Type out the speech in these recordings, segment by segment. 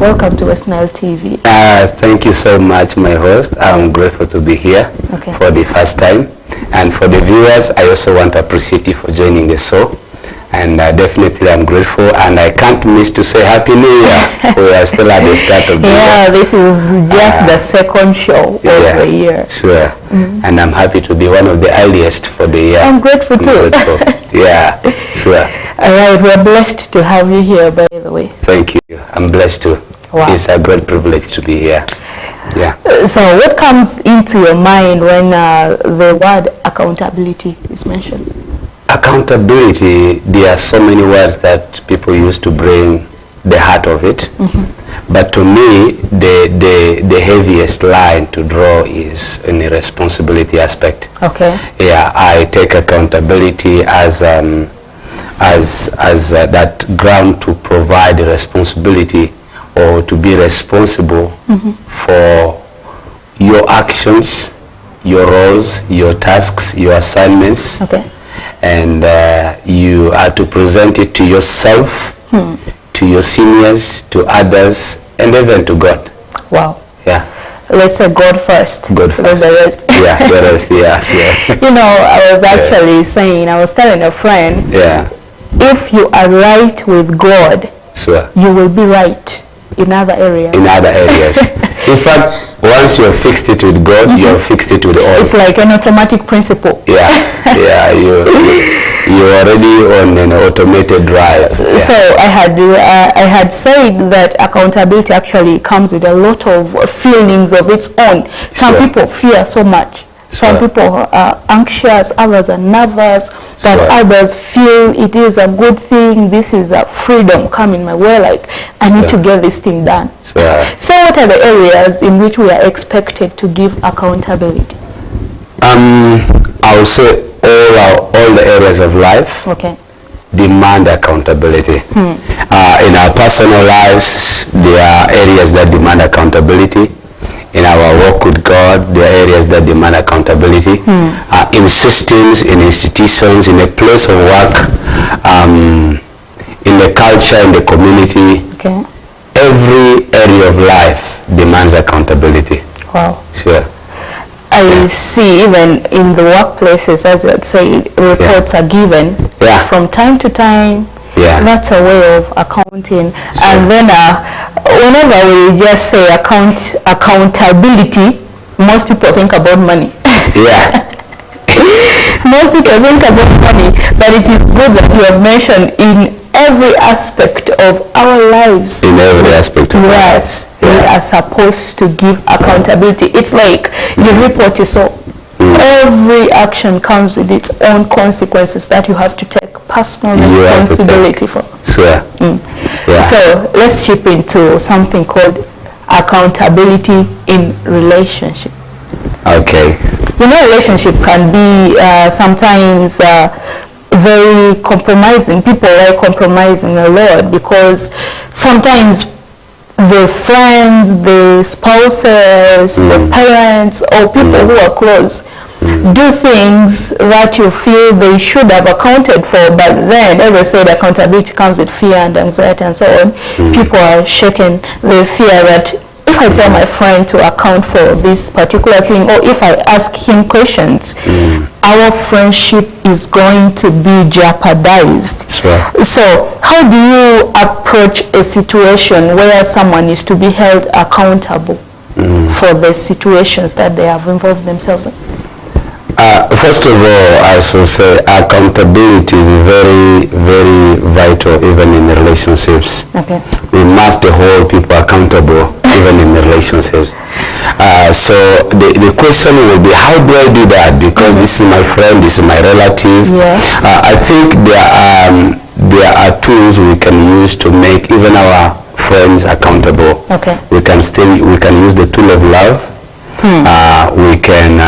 welcome to West Nile TV. Thank you so much, my host. I'm grateful to be here for the first time. And for the viewers, I also want to appreciate you for joining the show. And definitely I'm grateful, and I can't miss to say Happy New Year. We are still at the start of the year. Yeah, this is just the second show of the year. Sure. And I'm happy to be one of the earliest for the year. I'm grateful too. Yeah, sure. All right, we're blessed to have you here, by the way. Thank you. I'm blessed too. Wow. It's a great privilege to be here. Yeah. So what comes into your mind when the word accountability is mentioned? Accountability, there are so many words that people use to bring the heart of it. But to me, the heaviest line to draw is in the responsibility aspect. Okay. Yeah, I take accountability as that ground to provide the responsibility or to be responsible for your actions, your roles, your tasks, your assignments. Okay. And you are to present it to yourself, to your seniors, to others, and even to God. Wow. Yeah. Let's say God first. God first. The rest. Yeah, the rest, yes, yeah. You know, I was actually saying, I was telling a friend, if you are right with God, you will be right in other areas. In other areas. In fact, once you've fixed it with God, you've fixed it with all. It's like an automatic principle. Yeah, yeah, you're already on an automated drive. Yeah. So I had said that accountability actually comes with a lot of feelings of its own. Some people fear so much. Some people are anxious, others are nervous, but others feel it is a good thing. This is a freedom coming my way, like I need to get this thing done. So what are the areas in which we are expected to give accountability? I would say all the areas of life demand accountability. In our personal lives, there are areas that demand accountability. In our work with God, there are areas that demand accountability. In systems, in institutions, in a place of work, in the culture, in the community, every area of life demands accountability. Wow. Sure. I see even in the workplaces, as you had said, reports are given from time to time. That's a way of accounting. And then whenever we just say accountability, most people think about money. Most people think about money, but it is good that you have mentioned in every aspect of our lives. In every aspect of our lives. We are supposed to give accountability. It's like you reap what you sow. Every action comes with its own consequences that you have to take personal responsibility for. So let's chip into something called accountability in relationship. Okay. You know, relationship can be sometimes very compromising. People like compromising a lot because sometimes the friends, the spouses, the parents, or people who are close do things that you feel they should have accounted for, but then, as I said, accountability comes with fear and anxiety and so on. People are shaken. They fear that if I tell my friend to account for this particular thing, or if I ask him questions, our friendship is going to be jeopardized. So how do you approach a situation where someone is to be held accountable for the situations that they have involved themselves in? First of all, I should say accountability is very, very vital even in relationships. We must hold people accountable even in relationships. So the question will be, how do I do that? Because this is my friend, this is my relative. I think there are tools we can use to make even our friends accountable. We can use the tool of love. We can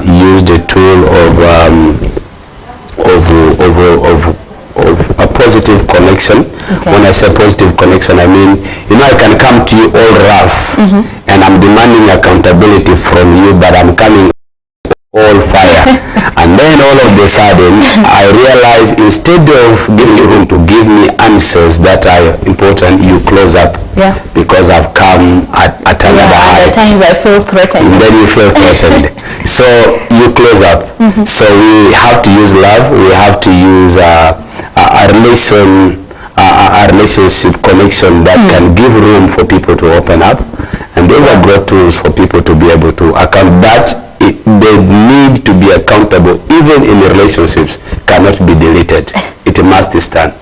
use the tool of a positive connection. When I say positive connection, I mean, I can come to you all rough and I'm demanding accountability from you, but I'm coming all fire. And then all of a sudden, I realize instead of giving room to give me answers that are important, you close up. Yeah. Because I've come at another height. At times I feel threatened. And then you feel threatened. So you close up. So we have to use love. We have to use a relationship connection that can give room for people to open up. And those are great tools for people to be able to account that. They need to be accountable, even in relationships, cannot be deleted. It must stand.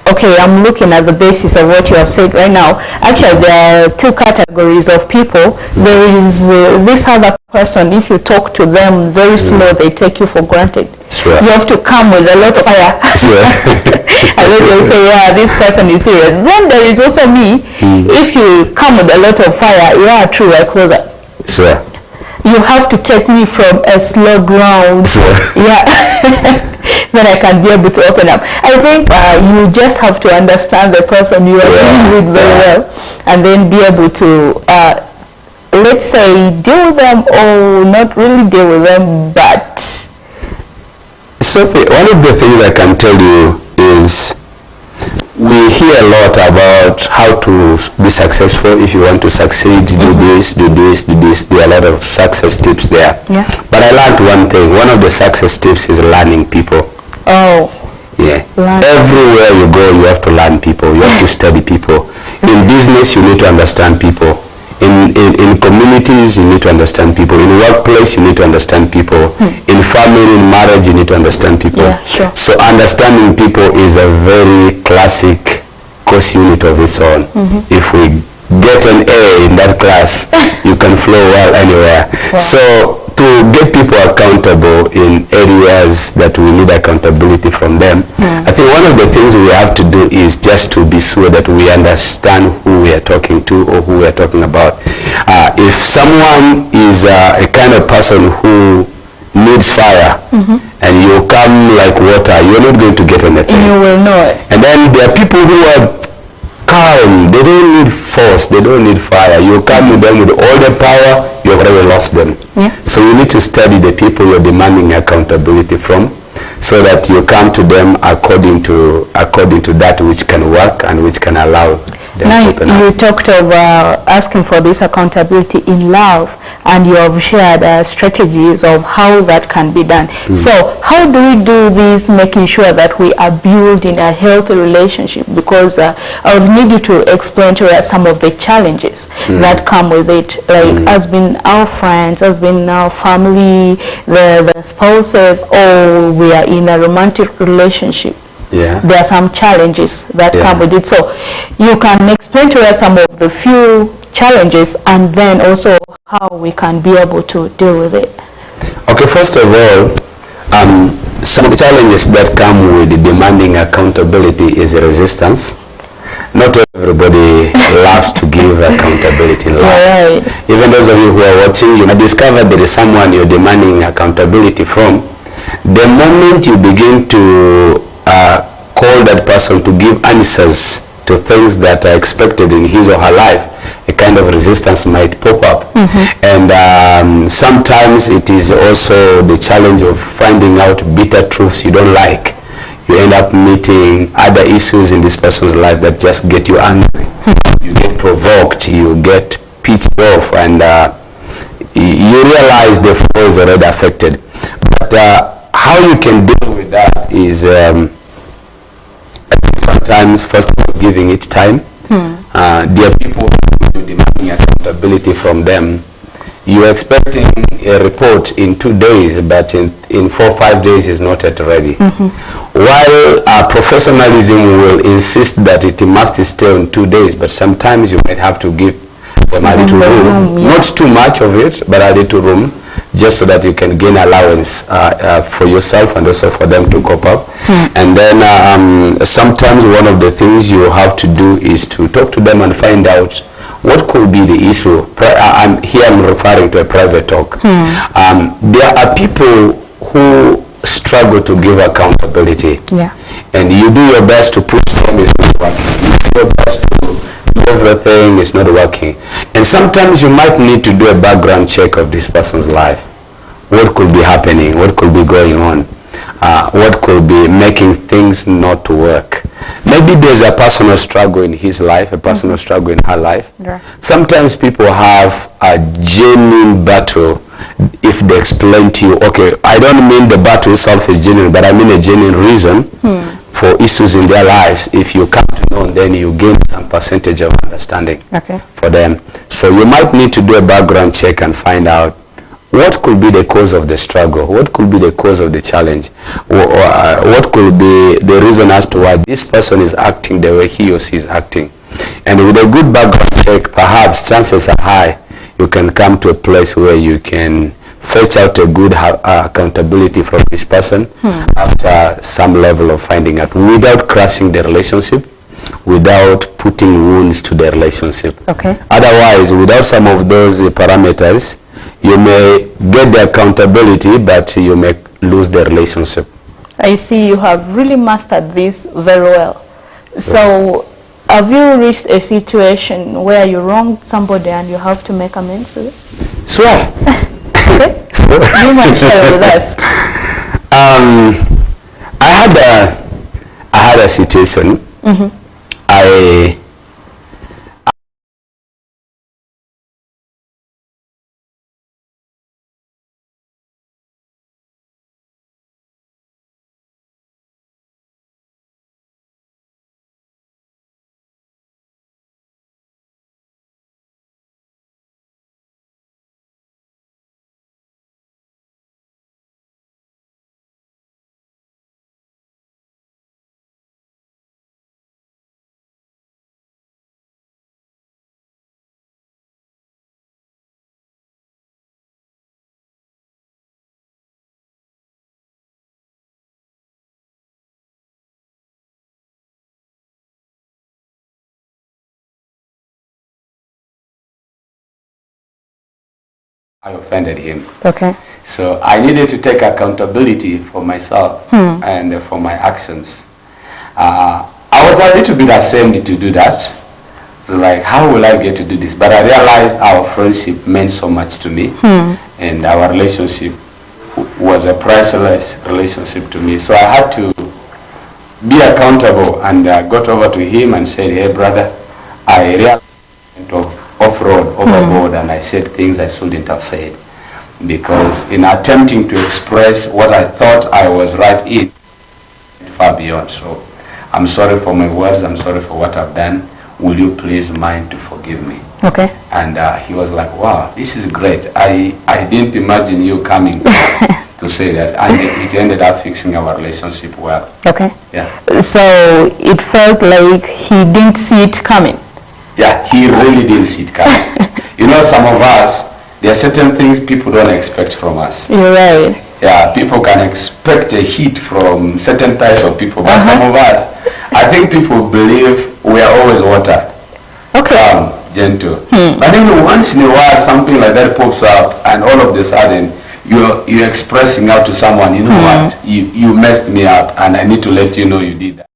Okay, I'm looking at the basis of what you have said right now. Actually, there are two categories of people. There is this other person, if you talk to them very slow, they take you for granted. Sure. You have to come with a lot of fire. Sure. And then they'll say, yeah, this person is serious. Then there is also me. If you come with a lot of fire, yeah, true, I close up. Sure. You have to take me from a slow ground. Sure. Yeah. Then I can be able to open up. I think you just have to understand the person you are dealing with very well, and then be able to, let's say, deal with them or not really deal with them, but... Sophie, one of the things I can tell you is we hear a lot about how to be successful. If you want to succeed, do this, do this, do this. There are a lot of success tips there. Yeah. But I learned one thing. One of the success tips is learning people. Oh. Yeah. Learning. Everywhere you go, you have to learn people. You have to study people. In business, you need to understand people. In communities, you need to understand people. In workplace, you need to understand people. In family, in marriage, you need to understand people. Yeah, sure. So understanding people is a very classic course unit of its own. If we get an A in that class, you can flow well anywhere. Wow. So to get people accountable in areas that we need accountability from them, I think one of the things we have to do is just to be sure that we understand who we are talking to or who we are talking about. If someone is a kind of person who needs fire, and you come like water, you're not going to get anything. You will know it. And then there are people who are calm. They don't need force. They don't need fire. You come with them with all the power, you've already lost them. Yeah. So you need to study the people you're demanding accountability from, so that you come to them according to that which can work and which can allow them Now to open up. you talked of asking for this accountability in love, and you have shared strategies of how that can be done. So how do we do this, making sure that we are building a healthy relationship? Because I would need you to explain to us some of the challenges that come with it, like has been our friends, has been our family, the spouses, or we are in a romantic relationship. Yeah. There are some challenges that Yeah. come with it. So you can explain to us some of the few challenges, and then also how we can be able to deal with it. Okay, first of all, some of the challenges that come with demanding accountability is resistance. Not everybody loves to give accountability in life. Right. Even those of you who are watching, you might discover there is someone you're demanding accountability from. The moment you begin to call that person to give answers to things that are expected in his or her life, a kind of resistance might pop up. And sometimes it is also the challenge of finding out bitter truths you don't like. You end up meeting other issues in this person's life that just get you angry. You get provoked, you get pitched off, and you realize the flow is already affected. But how you can deal with that is sometimes first giving it time. There are people who are demanding accountability from them. You're expecting a report in 2 days, but in 4 or 5 days is not yet ready. While professionalism will insist that it must stay in 2 days, but sometimes you might have to give them a little room, not too much of it, but a little room, just so that you can gain allowance for yourself and also for them to cope up. And then sometimes one of the things you have to do is to talk to them and find out what could be the issue. I'm referring to a private talk. There are people who struggle to give accountability. Yeah. And you do your best to push them, it's not working. You do your best to do everything, it's not working. And sometimes you might need to do a background check of this person's life. what could be happening, what could be going on, what could be making things not to work. Maybe there's a personal struggle in his life, a personal struggle in her life. Yeah. Sometimes people have a genuine battle if they explain to you, okay, I don't mean the battle itself is genuine, but I mean a genuine reason for issues in their lives. If you come to know, then you gain some percentage of understanding for them. So you might need to do a background check and find out what could be the cause of the struggle, what could be the cause of the challenge, what could be the reason as to why this person is acting the way he or she is acting. And with a good background check, perhaps chances are high you can come to a place where you can fetch out a good accountability from this person after some level of finding out, without crushing the relationship, without putting wounds to the relationship. Otherwise, without some of those parameters, you may get the accountability, but you may lose the relationship. I see you have really mastered this very well. So have you reached a situation where you wronged somebody and you have to make amends with it? Sure. Okay. Do you mind sharing with us? I had a situation. I offended him. Okay. So I needed to take accountability for myself and for my actions. I was a little bit ashamed to do that. Like, how will I get to do this? But I realized our friendship meant so much to me, and our relationship was a priceless relationship to me. So I had to be accountable, and I got over to him and said, hey brother, I realized off-road, overboard, and I said things I shouldn't have said, because in attempting to express what I thought I was right in, far beyond. So I'm sorry for my words, I'm sorry for what I've done. Will you please mind to forgive me? Okay. And he was like, wow, this is great. I didn't imagine you coming to say that. And it ended up fixing our relationship well. Okay. Yeah. So it felt like he didn't see it coming. Yeah, he really didn't see it coming. You know, some of us, there are certain things people don't expect from us. You're right. Yeah, people can expect a hit from certain types of people, but some of us, I think people believe we are always water. Okay. Calm, gentle. But then once in a while, something like that pops up, and all of a sudden, you're expressing out to someone, you know what, you messed me up, and I need to let you know you did that.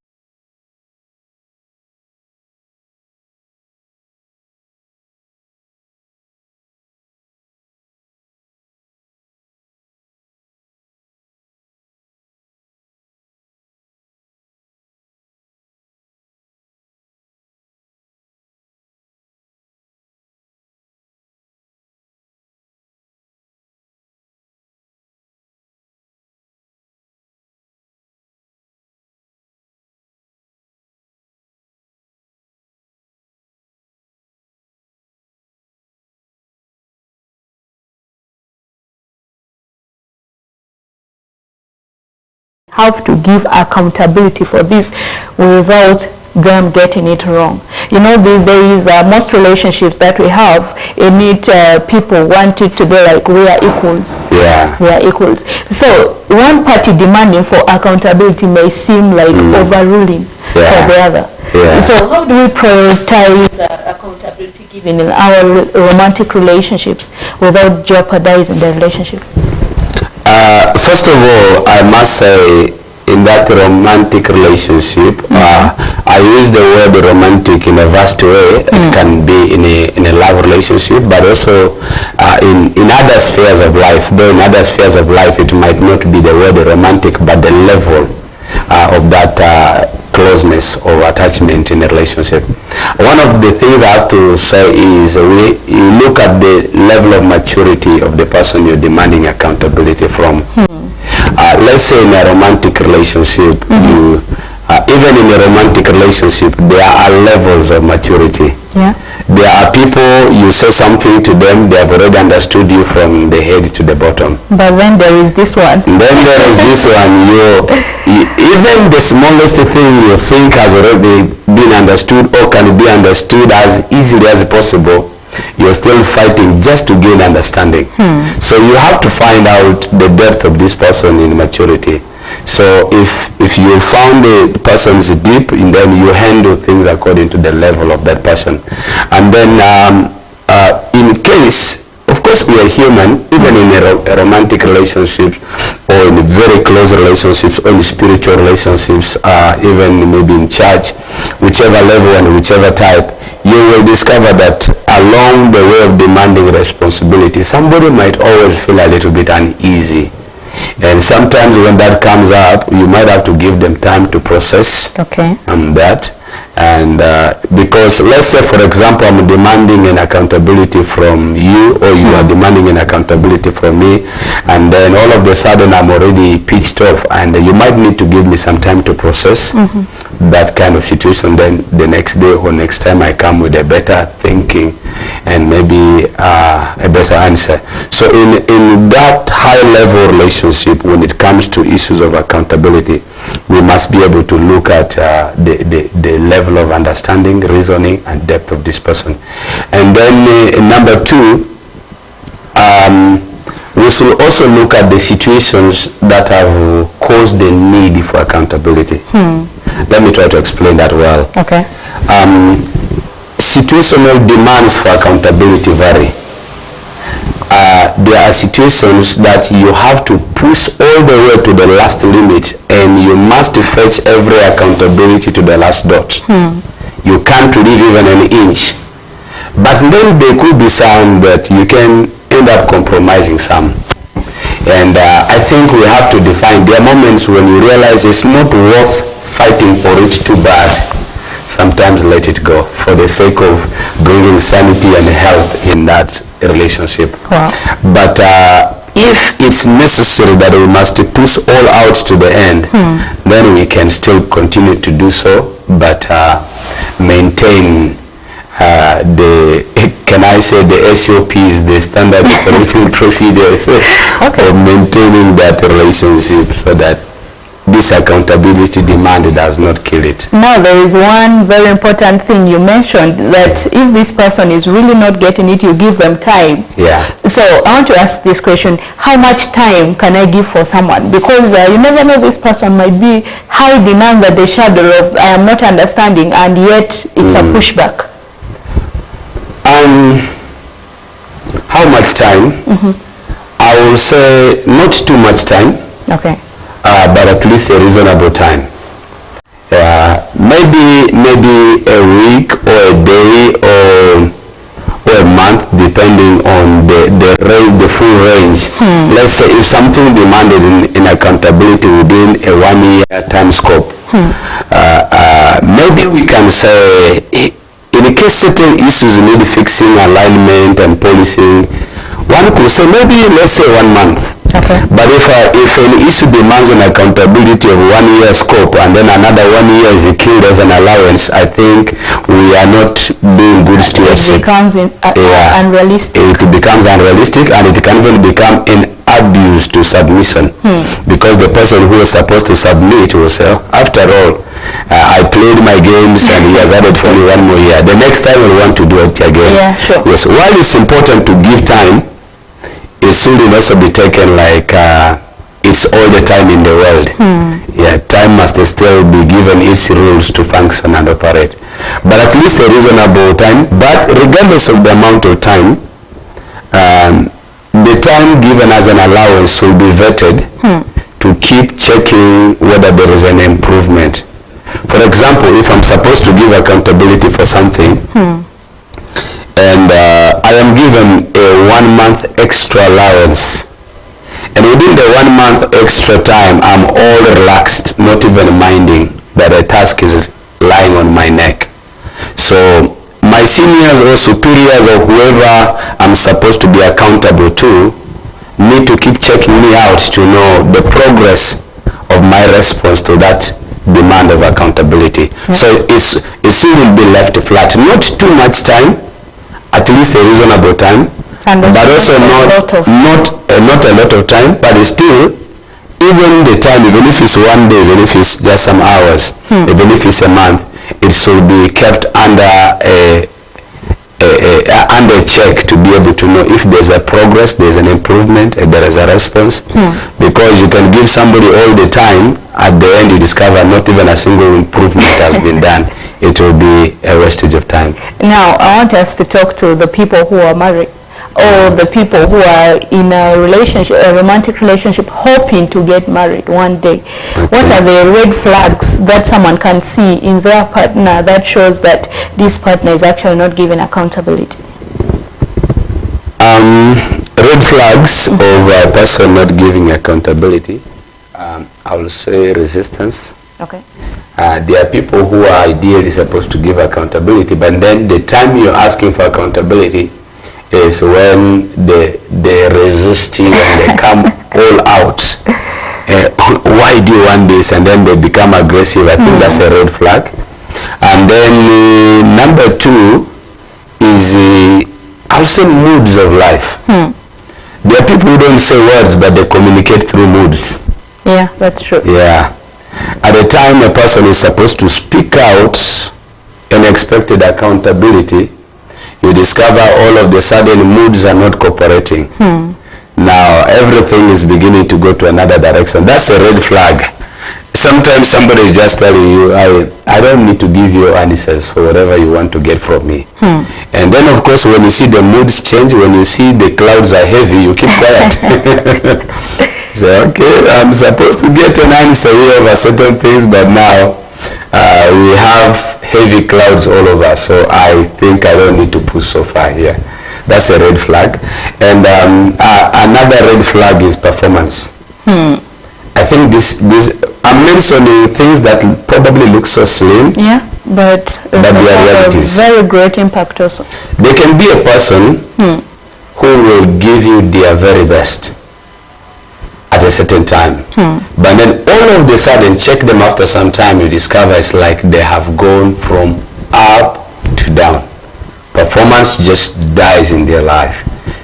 Have to give accountability for this without them getting it wrong. You know, these days, most relationships that we have, people want it to be like we are equals. Yeah. We are equals. So one party demanding for accountability may seem like overruling for the other. Yeah. So how do we prioritize accountability given in our romantic relationships without jeopardizing the relationship? First of all, I must say, in that romantic relationship, I use the word romantic in a vast way. It can be in a love relationship, but also in other spheres of life. Though in other spheres of life it might not be the word romantic, but the level of that closeness or attachment in a relationship. One of the things I have to say is you look at the level of maturity of the person you're demanding accountability from. Let's say in a romantic relationship, even in a romantic relationship, there are levels of maturity. Yeah. There are people, you say something to them, they have already understood you from the head to the bottom. But then there is this one. Then there is this one, even the smallest thing you think has already been understood or can be understood as easily as possible, you're still fighting just to gain understanding. So you have to find out the depth of this person in maturity. So if you found the person's deep, and then you handle things according to the level of that person. And then in case, of course we are human, even in a romantic relationship or in very close relationships or in spiritual relationships, even maybe in church, whichever level and whichever type, you will discover that along the way of demanding responsibility, somebody might always feel a little bit uneasy. And sometimes when that comes up, you might have to give them time to process that. And because let's say, for example, I'm demanding an accountability from you, or you are demanding an accountability from me, and then all of a sudden I'm already pitched off, and you might need to give me some time to process that kind of situation. Then the next day or next time I come with a better thinking and maybe a better answer. So in that high level relationship, when it comes to issues of accountability, we must be able to look at the level of understanding, reasoning, and depth of this person. And then number two, we should also look at the situations that have caused the need for accountability. Let me try to explain that well. Okay. Situational demands for accountability vary. There are situations that you have to push all the way to the last limit, and you must fetch every accountability to the last dot. You can't leave even an inch. But then there could be some that you can end up compromising some. And I think we have to define, there are moments when you realize it's not worth fighting for it too bad. Sometimes let it go for the sake of bringing sanity and health in that relationship. Wow. But if it's necessary that we must push all out to the end, then we can still continue to do so, but maintain can I say the SOPs, the standard operating procedures of maintaining that relationship, so that this accountability demand does not kill it. Now there is one very important thing you mentioned, that if this person is really not getting it, you give them time. Yeah. So I want to ask this question: how much time can I give for someone? Because you never know, this person might be hiding under the shadow of I am not understanding, and yet it's a pushback. How much time? I will say not too much time. Okay. But at least a reasonable time. Maybe a week or a day or a month, depending on the full range. Let's say if something demanded in accountability within a 1 year time scope, maybe we can say, in case certain issues need fixing, alignment and policing, one could say maybe, let's say 1 month. Okay. But if an issue demands an accountability of 1 year scope, and then another 1 year is killed as an allowance, I think we are not doing good stewardship. It becomes unrealistic. It becomes unrealistic, and it can even become an abuse to submission, because the person who is supposed to submit will say, after all, I played my games and he has added for me 1 more year. The next time we'll want to do it again. Yeah, sure. Yes. While it's important to give time, it shouldn't also be taken like it's all the time in the world. Yeah, time must still be given its rules to function and operate. But at least a reasonable time. But regardless of the amount of time, the time given as an allowance should be vetted to keep checking whether there is an improvement. For example, if I'm supposed to give accountability for something, and I am given a 1 month extra allowance, and within the 1 month extra time, I'm all relaxed, not even minding that a task is lying on my neck. So my seniors or superiors or whoever I'm supposed to be accountable to need to keep checking me out to know the progress of my response to that demand of accountability. So it shouldn't be left flat. Not too much time, at least a reasonable time, but also not a lot of time, but it's still, even the time, even if it's 1 day, even if it's just some hours, even if it's a month, it should be kept under under check to be able to know if there's a progress, there's an improvement, and there is a response. Because you can give somebody all the time, at the end you discover not even a single improvement has been done. It will be a wastage of time. Now, I want us to talk to the people who are married, or the people who are in a relationship, a romantic relationship, hoping to get married one day. Okay. What are the red flags that someone can see in their partner that shows that this partner is actually not giving accountability? Red flags of a person not giving accountability, I will say resistance. Okay. There are people who are ideally supposed to give accountability, but then the time you're asking for accountability is when they're resisting and they come all out. Why do you want this? And then they become aggressive. I think that's a red flag. And then number 2 is I'll say moods of life. There are people who don't say words, but they communicate through moods. Yeah, that's true. Yeah. At a time a person is supposed to speak out and expected accountability, you discover all of the sudden moods are not cooperating. Now everything is beginning to go to another direction. That's a red flag. Sometimes somebody is just telling you, I don't need to give you answers for whatever you want to get from me. And then of course when you see the moods change, when you see the clouds are heavy, you keep quiet. So okay, I'm supposed to get an answer here over certain things, but now we have heavy clouds all over, so I think I don't need to push so far here. That's a red flag. And another red flag is performance. I think this I'm mentioning things that probably look so slim. Yeah, but they are realities. Very great impact also. They can be a person who will give you their very best at a certain time, but then all of the sudden, check them after some time, you discover it's like they have gone from up to down. Performance just dies in their life.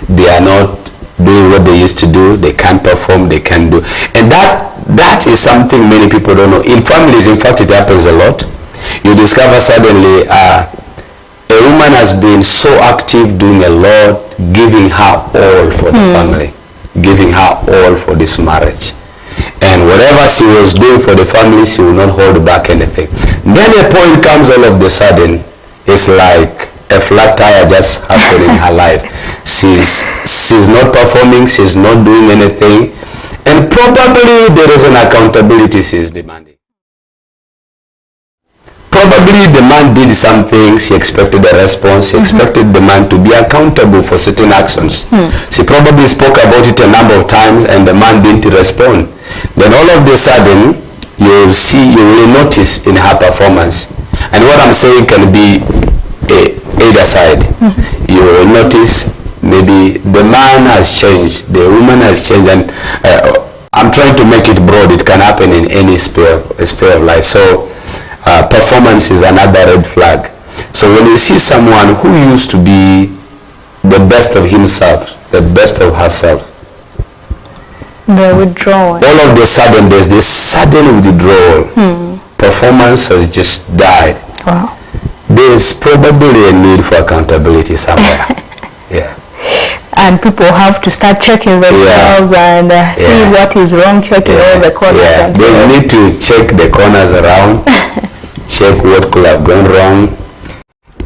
They are not doing what they used to do. They can't perform, they can't do, and that is something many people don't know. In families, in fact, it happens a lot. You discover suddenly a woman has been so active, doing a lot, giving her all for the family, giving her all for this marriage, and whatever she was doing for the family, she will not hold back anything. Then a point comes, all of the sudden it's like a flat tire just happened in her life. She's not performing, she's not doing anything, and probably there is an accountability she's demanding. Probably the man did something, she expected a response, she expected the man to be accountable for certain actions. She probably spoke about it a number of times and the man didn't respond. Then all of a sudden, you will notice in her performance. And what I'm saying can be either side. You will notice maybe the man has changed, the woman has changed, and I'm trying to make it broad. It can happen in any sphere of life. So performance is another red flag. So when you see someone who used to be the best of himself, the best of herself, they're withdrawing. all of a sudden there's this sudden withdrawal. Performance has just died. Wow. There's probably a need for accountability somewhere. Yeah. And people have to start checking themselves and see what is wrong, checking all the corners. Yeah. And There's need to check the corners around, check what could have gone wrong.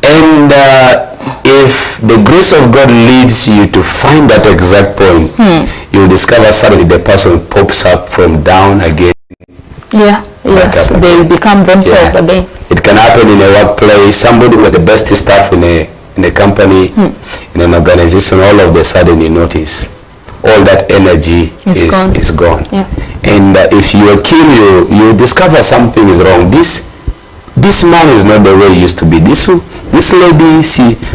And if the grace of God leads you to find that exact point, you'll discover suddenly the person pops up from down again. Yeah. Yes, they become themselves again. It can happen in a workplace. Somebody was the best staff in a company, in an organization. All of a sudden, you notice all that energy is gone. Yeah. And if you are keen, you discover something is wrong. This man is not the way he used to be. This lady,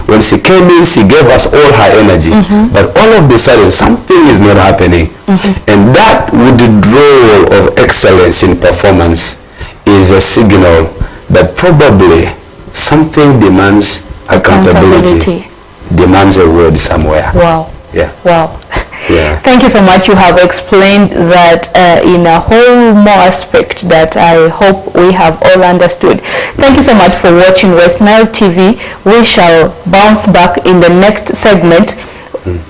when she came in, she gave us all her energy. But all of a sudden, something is not happening. And that withdrawal of excellence in performance is a signal that probably something demands accountability. Demands a word somewhere. Wow. Yeah. Wow. Yeah. Thank you so much. You have explained that in a whole more aspect that I hope we have all understood. Thank you so much for watching West Nile TV. We shall bounce back in the next segment.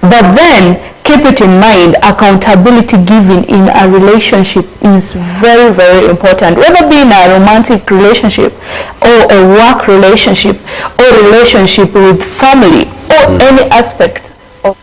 But then, keep it in mind, accountability given in a relationship is very, very important. Whether be in a romantic relationship or a work relationship or relationship with family or any aspect of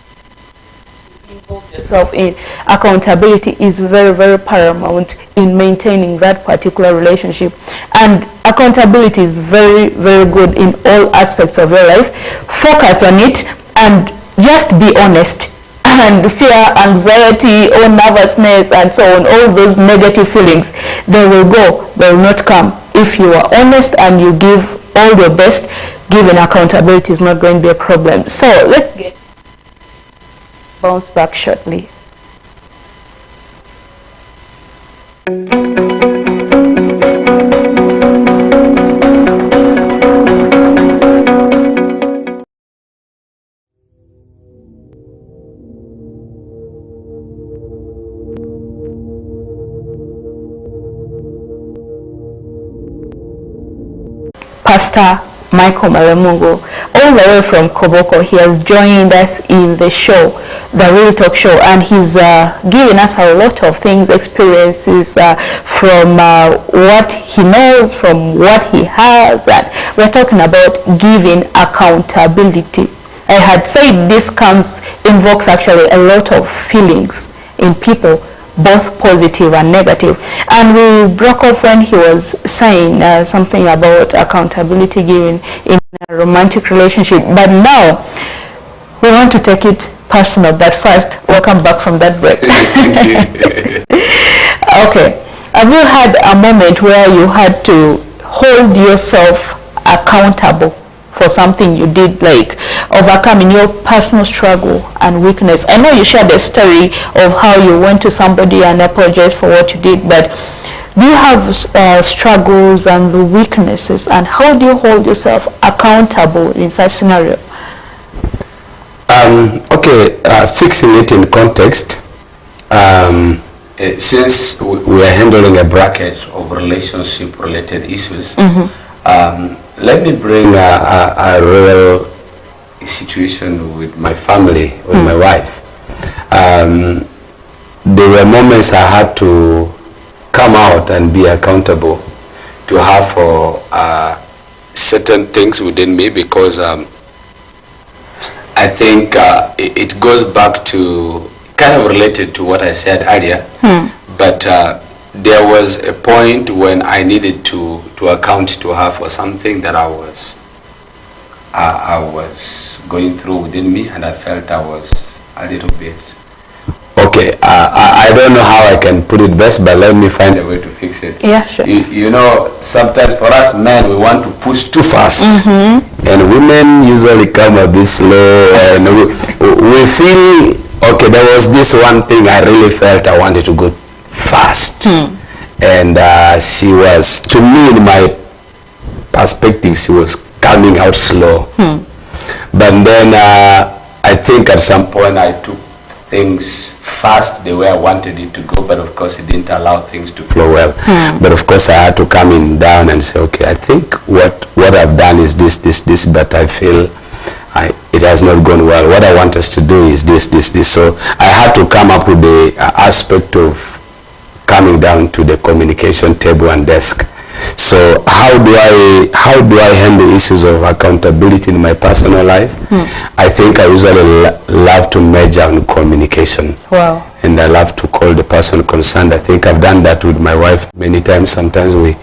yourself in, accountability is very, very paramount in maintaining that particular relationship. And accountability is very, very good in all aspects of your life. Focus on it and just be honest. And fear, anxiety, or nervousness, and so on, all those negative feelings, they will go, they will not come. If you are honest and you give all your best, giving accountability is not going to be a problem. So let's bounce back shortly. Pastor Michael Malemungu, all the way from Koboko. He has joined us in the show, the Real Talk Show, and he's given us a lot of things, experiences from what he knows, from what he has, and we're talking about giving accountability. I had said this invokes actually a lot of feelings in people, both positive and negative. And we broke off when he was saying something about accountability given in a romantic relationship. But now we want to take it personal. But first, welcome back from that break. Okay. Have you had a moment where you had to hold yourself accountable for something you did, like overcoming your personal struggle and weakness? I know you shared a story of how you went to somebody and apologized for what you did, but do you have struggles and the weaknesses, and how do you hold yourself accountable in such scenario? Okay, fixing it in context, since we are handling a bracket of relationship related issues, let me bring a real situation with my family, with my wife. There were moments I had to come out and be accountable to her for certain things within me, because I think it goes back to, kind of related to what I said earlier, but there was a point when I needed to account to her for something that I was going through within me, and I felt I was a little bit. Okay, I don't know how I can put it best, but let me find a way to fix it. Yeah, sure. You know, sometimes for us men, we want to push too fast, and women usually come a bit slow, and we feel, okay, there was this one thing I really felt I wanted to go fast, and she was, to me, in my perspective, she was coming out slow. But then I think at some point I took things fast the way I wanted it to go, but of course it didn't allow things to flow well. But of course I had to come in down and say, okay, I think what I've done is this, but I feel it has not gone well. What I want us to do is this. So I had to come up with the aspect of coming down to the communication table and desk So how do I handle issues of accountability in my personal life? I think I usually love to major on communication. Wow. And I love to call the person concerned. I think I've done that with my wife many times. Sometimes we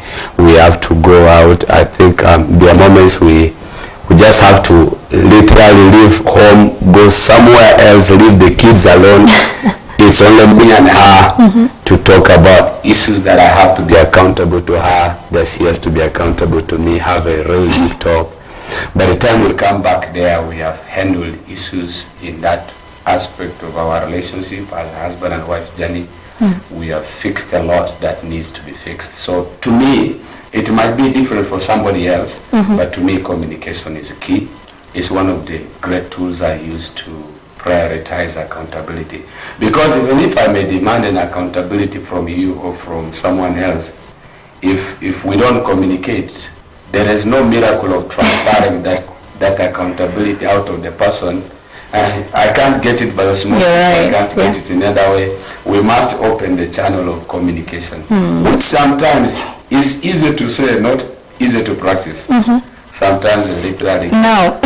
have to go out. I think there are moments we just have to literally leave home, go somewhere else, leave the kids alone. It's only me and her to talk about issues that I have to be accountable to her, that she has to be accountable to me, have a really deep talk. By the time we come back there, we have handled issues in that aspect of our relationship as a husband and wife journey. We have fixed a lot that needs to be fixed. So to me, it might be different for somebody else, but to me, communication is key. It's one of the great tools I use to prioritize accountability. Because even if I may demand an accountability from you or from someone else, if we don't communicate, there is no miracle of transferring that accountability out of the person. And I can't get it by osmosis. I can't get it in another way. We must open the channel of communication, which sometimes is easy to say, not easy to practice. Sometimes literally. Now,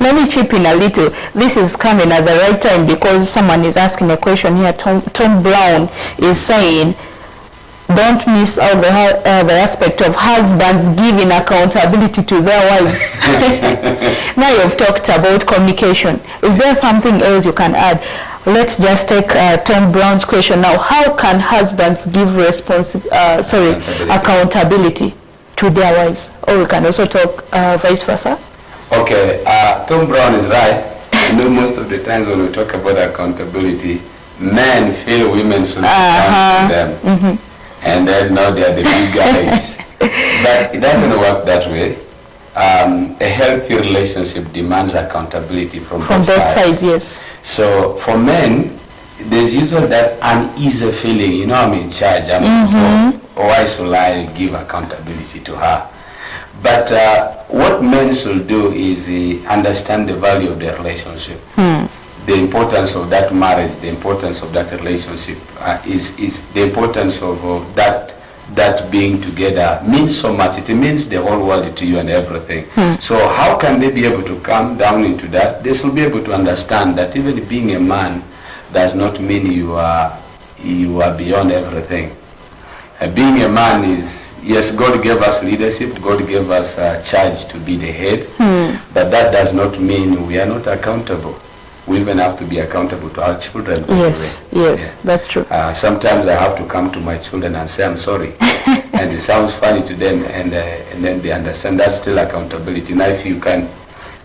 let me chip in a little. This is coming at the right time because someone is asking a question here. Tom Brown is saying, don't miss out the aspect of husbands giving accountability to their wives. Now you've talked about communication. Is there something else you can add? Let's just take Tom Brown's question now. How can husbands give accountability to their wives? Or we can also talk vice versa. Okay, Tom Brown is right. You know, most of the times when we talk about accountability, men feel women should account to them. And then now they are the big guys. But it doesn't work that way. A healthy relationship demands accountability from both sides. Yes. So for men, there's usually that uneasy feeling, you know, I'm in charge, I'm on top. Why should I give accountability to her? But what men should do is understand the value of the relationship. The importance of that marriage, the importance of that relationship is the importance of that being together means so much. It means the whole world to you and everything. So how can they be able to come down into that? They should be able to understand that even being a man does not mean you are beyond everything. Being a man is, yes, God gave us leadership, God gave us a charge to be the head, but that does not mean we are not accountable. We even have to be accountable to our children. Yes, that's true. Sometimes I have to come to my children and say, I'm sorry. And it sounds funny to them, and then they understand that's still accountability. Now if you can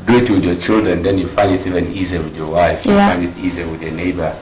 do it with your children, then you find it even easier with your wife. You find it easier with your neighbor.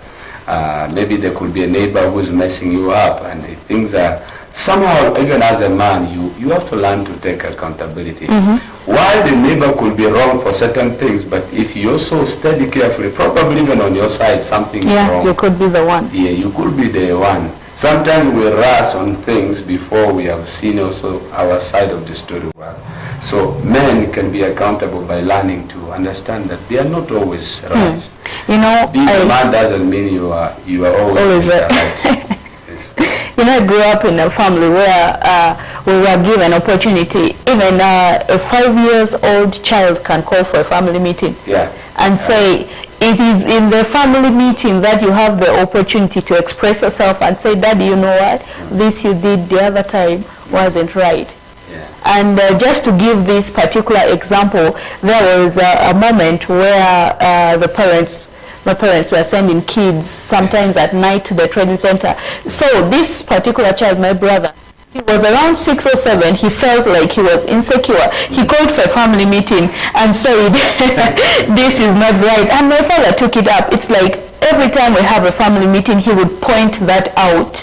Maybe there could be a neighbor who's messing you up, and things are somehow, even as a man, you have to learn to take accountability. While the neighbor could be wrong for certain things, but if you also study carefully, probably even on your side something is wrong. You could be the one. Yeah, you could be the one. Sometimes we rush on things before we have seen also our side of the story well. So men can be accountable by learning to understand that they are not always right. You know, being a man doesn't mean you are always right. You know, I grew up in a family where we were given opportunity. Even a 5-year-old child can call for a family meeting and say, it is in the family meeting that you have the opportunity to express yourself and say, Daddy, you know what? This you did the other time wasn't right. And just to give this particular example, there was a moment where my parents were sending kids sometimes at night to the training center. So this particular child, my brother, he was around 6 or 7. He felt like he was insecure. He called for a family meeting and said, this is not right. And my father took it up. It's like every time we have a family meeting, he would point that out.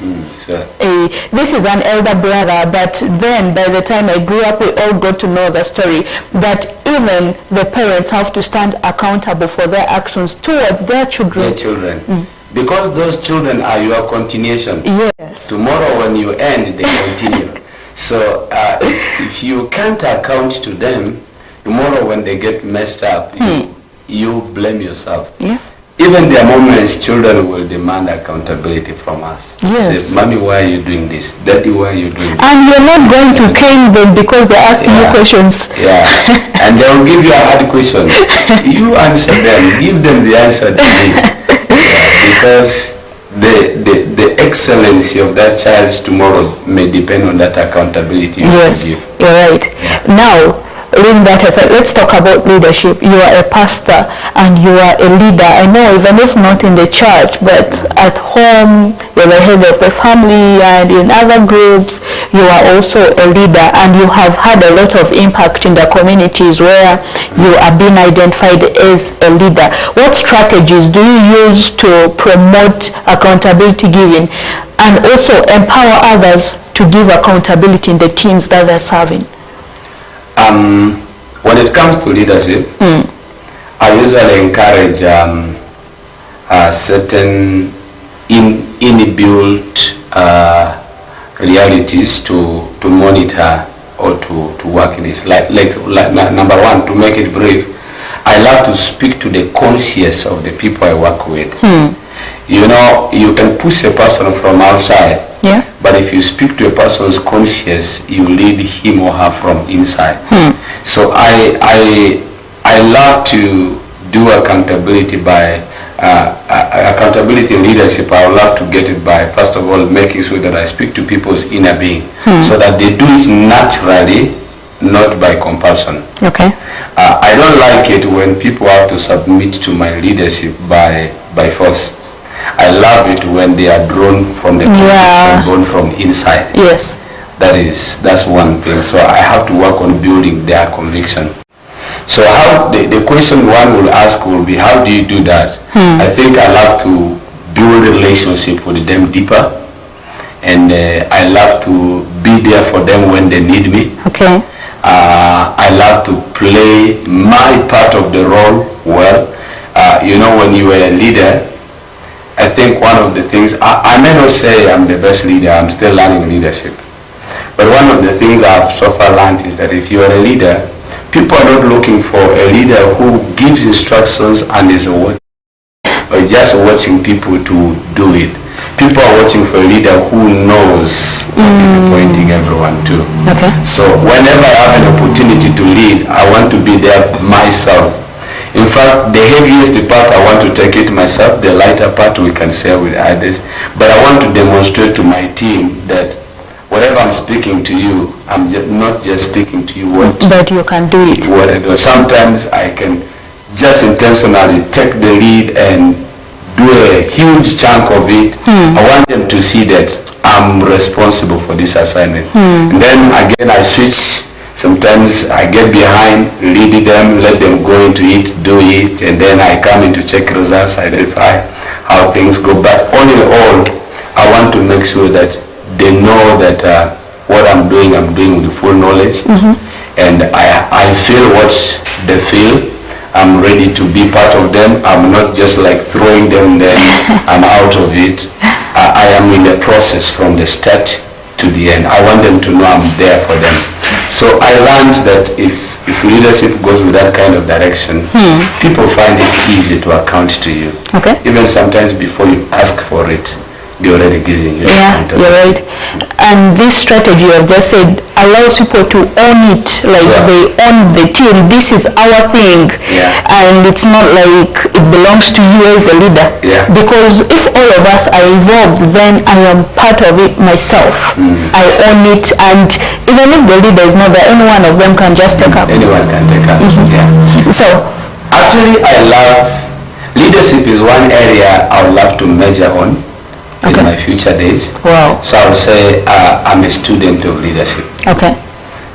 This is an elder brother, but then by the time I grew up, we all got to know the story that even the parents have to stand accountable for their actions towards their children. Because those children are your continuation. Yes. Tomorrow when you end, they continue. So if you can't account to them, tomorrow when they get messed up, you blame yourself. even there are moments children will demand accountability from us. Yes. Say, Mommy, why are you doing this? Daddy, why are you doing this? And you're not going to cane them because they're asking you questions. Yeah. And they'll give you a hard question. You answer them. Give them the answer they need. Because the excellency of that child's tomorrow may depend on that accountability you give. You're right. Yeah. Now, leaving that aside, let's talk about leadership. You are a pastor and you are a leader. I know, even if not in the church, but at home, you're the head of the family, and in other groups, you are also a leader, and you have had a lot of impact in the communities where you are being identified as a leader. What strategies do you use to promote accountability giving and also empower others to give accountability in the teams that they're serving? When it comes to leadership, I usually encourage certain inbuilt realities to monitor or to work in this. Like number one, to make it brief, I love to speak to the conscience of the people I work with. You know, you can push a person from outside, but if you speak to a person's conscience, you lead him or her from inside. So I love to do accountability by accountability leadership. I would love to get it by, first of all, making sure that I speak to people's inner being, so that they do it naturally, not by compulsion. Okay. I don't like it when people have to submit to my leadership by force. I love it when they are drawn from the conviction, born from inside. Yes. That's one thing. So I have to work on building their conviction. So how the question one will ask will be, how do you do that? I think I love to build a relationship with them deeper, and I love to be there for them when they need me. Okay. I love to play my part of the role well. You know, when you are a leader, I think one of the things, I may not say I'm the best leader, I'm still learning leadership. But one of the things I've so far learned is that if you are a leader, people are not looking for a leader who gives instructions and is or just watching people to do it. People are watching for a leader who knows what is appointing everyone to. Okay. So whenever I have an opportunity to lead, I want to be there myself. In fact, the heaviest part I want to take it myself, the lighter part we can share with others. But I want to demonstrate to my team that whatever I'm speaking to you, I'm not just speaking to you but you can do it. What I do. Sometimes I can just intentionally take the lead and do a huge chunk of it. I want them to see that I'm responsible for this assignment. And then again I switch. Sometimes I get behind, lead them, let them go into it, do it, and then I come in to check results, identify how things go. But all in all, I want to make sure that they know that what I'm doing with full knowledge, and I feel what they feel. I'm ready to be part of them. I'm not just like throwing them there, I'm out of it. I am in the process from the start to the end. I want them to know I'm there for them. So I learned that if leadership goes with that kind of direction, people find it easy to account to you. Okay. Even sometimes before you ask for it, they're already giving you. Yeah, you're right. And this strategy I've just said allows people to own it, like they own the team. This is our thing, and it's not like it belongs to you as the leader. Because if all of us are involved, then I am part of it myself. I own it, and even if the leader is not there, any one of them can just take up. Anyone can take up. So actually, I love leadership. Is one area I would love to measure on in my future days. Wow. So I would say I'm a student of leadership. Okay.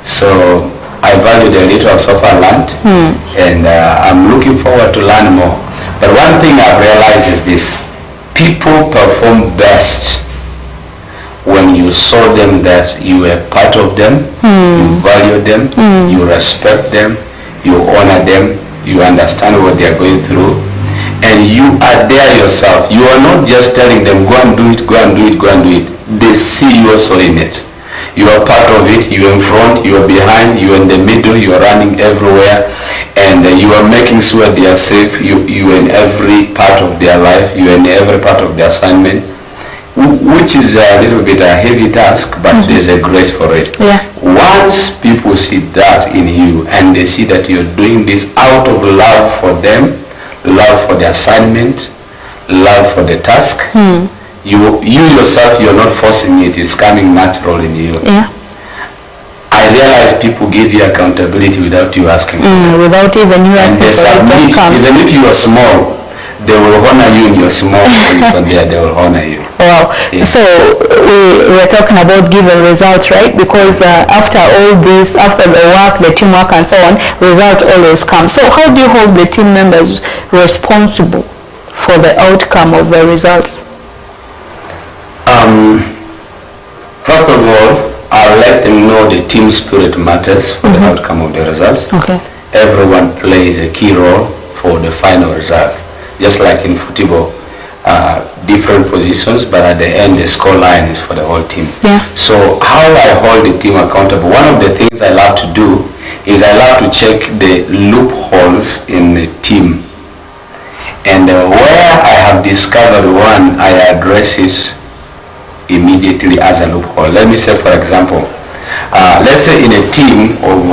So I value the little I've so far learned, and I'm looking forward to learn more. But one thing I've realized is this: people perform best when you show them that you are part of them, you value them, you respect them, you honor them, you understand what they are going through, and you are there yourself. You are not just telling them, go and do it, go and do it, go and do it. They see you also in it. You are part of it. You're in front, you're behind, you're in the middle, you're running everywhere, and you are making sure they are safe. You're in every part of their life. You're in every part of their assignment, which is a little bit a heavy task, but there's a grace for it. Yeah. Once people see that in you, and they see that you're doing this out of love for them, love for the assignment, love for the task, you yourself, you're not forcing it, it's coming natural in you. Yeah. I realize people give you accountability without you asking. Without even you asking for it. Even if you are small, they will honor you in your small position there, they will honor you. Wow. Yeah. So we're talking about giving results, right? Because after all this, after the work, the teamwork and so on, result always comes. So how do you hold the team members responsible for the outcome of the results? First of all, I'll let them know the team spirit matters for the outcome of the results. Okay. Everyone plays a key role for the final result. Just like in football, different positions, but at the end the score line is for the whole team. Yeah. So how I hold the team accountable, one of the things I love to do is I love to check the loopholes in the team. And where I have discovered one, I address it immediately as a loophole. Let me say, for example, let's say in a team of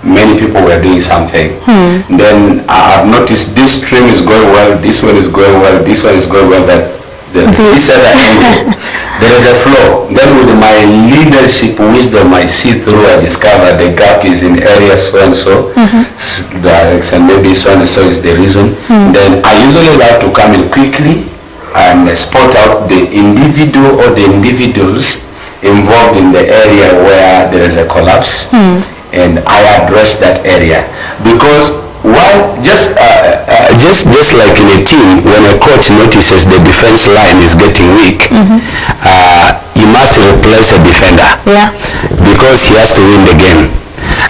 many people were doing something. Then I've noticed this stream is going well, this one is going well, this one is going well, that this other angle, there is a flow. Then with my leadership wisdom, I see through, I discover the gap is in area so and so, direction, maybe so and so is the reason. Then I usually like to come in quickly and spot out the individual or the individuals involved in the area where there is a collapse. And I address that area, because just like in a team, when a coach notices the defense line is getting weak, he must replace a defender, because he has to win the game.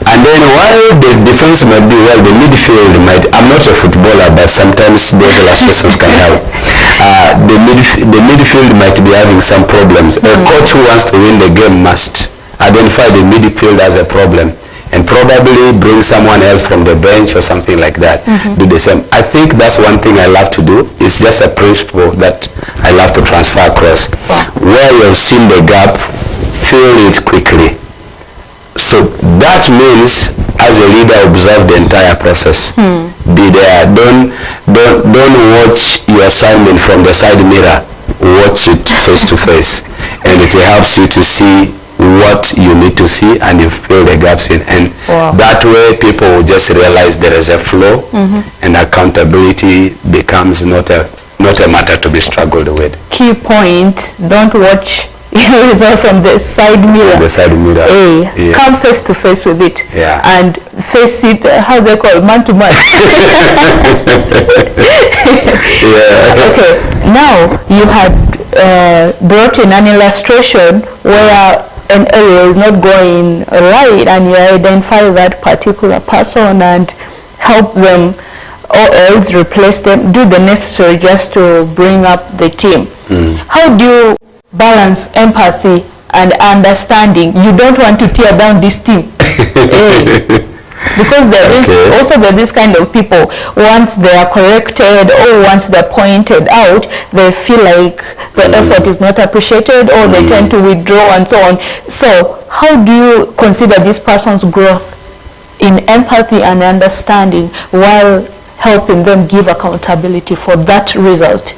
And then while the defense might do well, the midfield might, I'm not a footballer, but sometimes those illustrations can help. The midfield might be having some problems. A coach who wants to win the game must identify the midfield as a problem, and probably bring someone else from the bench or something like that. Do the same. I think that's one thing I love to do. It's just a principle that I love to transfer across. Where you've seen the gap, fill it quickly. So that means, as a leader, observe the entire process. Be there. Don't watch your assignment from the side mirror. Watch it face to face, and it helps you to see what you need to see, and you fill the gaps in, and that way people will just realize there is a flow, and accountability becomes not a matter to be struggled with. Key point: don't watch your result from the side mirror. The side mirror. Come face to face with it, and face it. How they call man to man. Okay. Now you had brought in an illustration where an area is not going right, and you identify that particular person and help them, or else replace them, do the necessary just to bring up the team. How do you balance empathy and understanding? You don't want to tear down this team. Because there is also this kind of people, once they are corrected or once they're pointed out, they feel like the effort is not appreciated, or they tend to withdraw and so on. So how do you consider this person's growth in empathy and understanding while helping them give accountability for that result?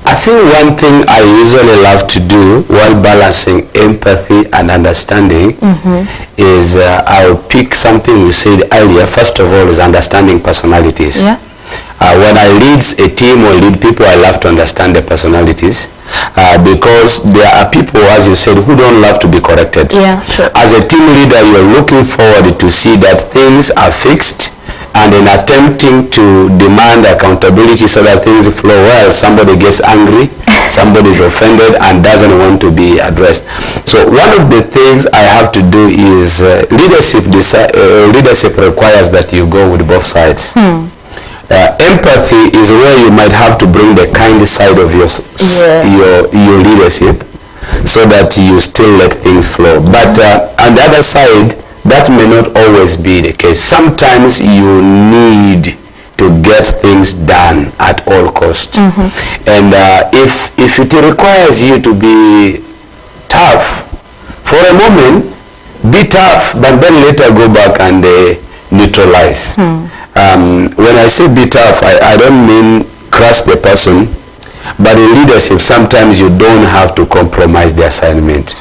I think one thing I usually love to do while balancing empathy and understanding is I'll pick something we said earlier. First of all is understanding personalities. When I lead a team or lead people, I love to understand their personalities, because there are people, as you said, who don't love to be corrected. As a team leader, you're looking forward to see that things are fixed, and in attempting to demand accountability so that things flow well, somebody gets angry, somebody is offended and doesn't want to be addressed. So one of the things I have to do is leadership requires that you go with both sides. Empathy is where you might have to bring the kind side of your leadership so that you still let things flow. But on the other side, that may not always be the case. Sometimes you need to get things done at all costs. And if it requires you to be tough for a moment, be tough, but then later go back and neutralize. When I say be tough, I don't mean crush the person, but in leadership sometimes you don't have to compromise the assignment.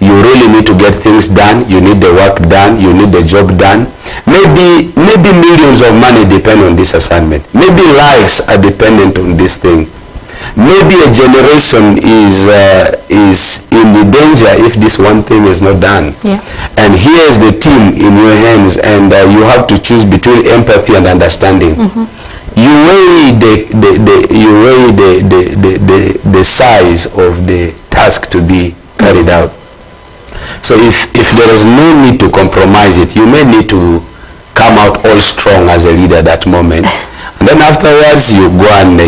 You really need to get things done. You need the work done. You need the job done. Maybe millions of money depend on this assignment. Maybe lives are dependent on this thing. Maybe a generation is in the danger if this one thing is not done. And here is the team in your hands, and you have to choose between empathy and understanding. You weigh the size of the task to be carried out. So if there is no need to compromise it, you may need to come out all strong as a leader that moment, and then afterwards you go and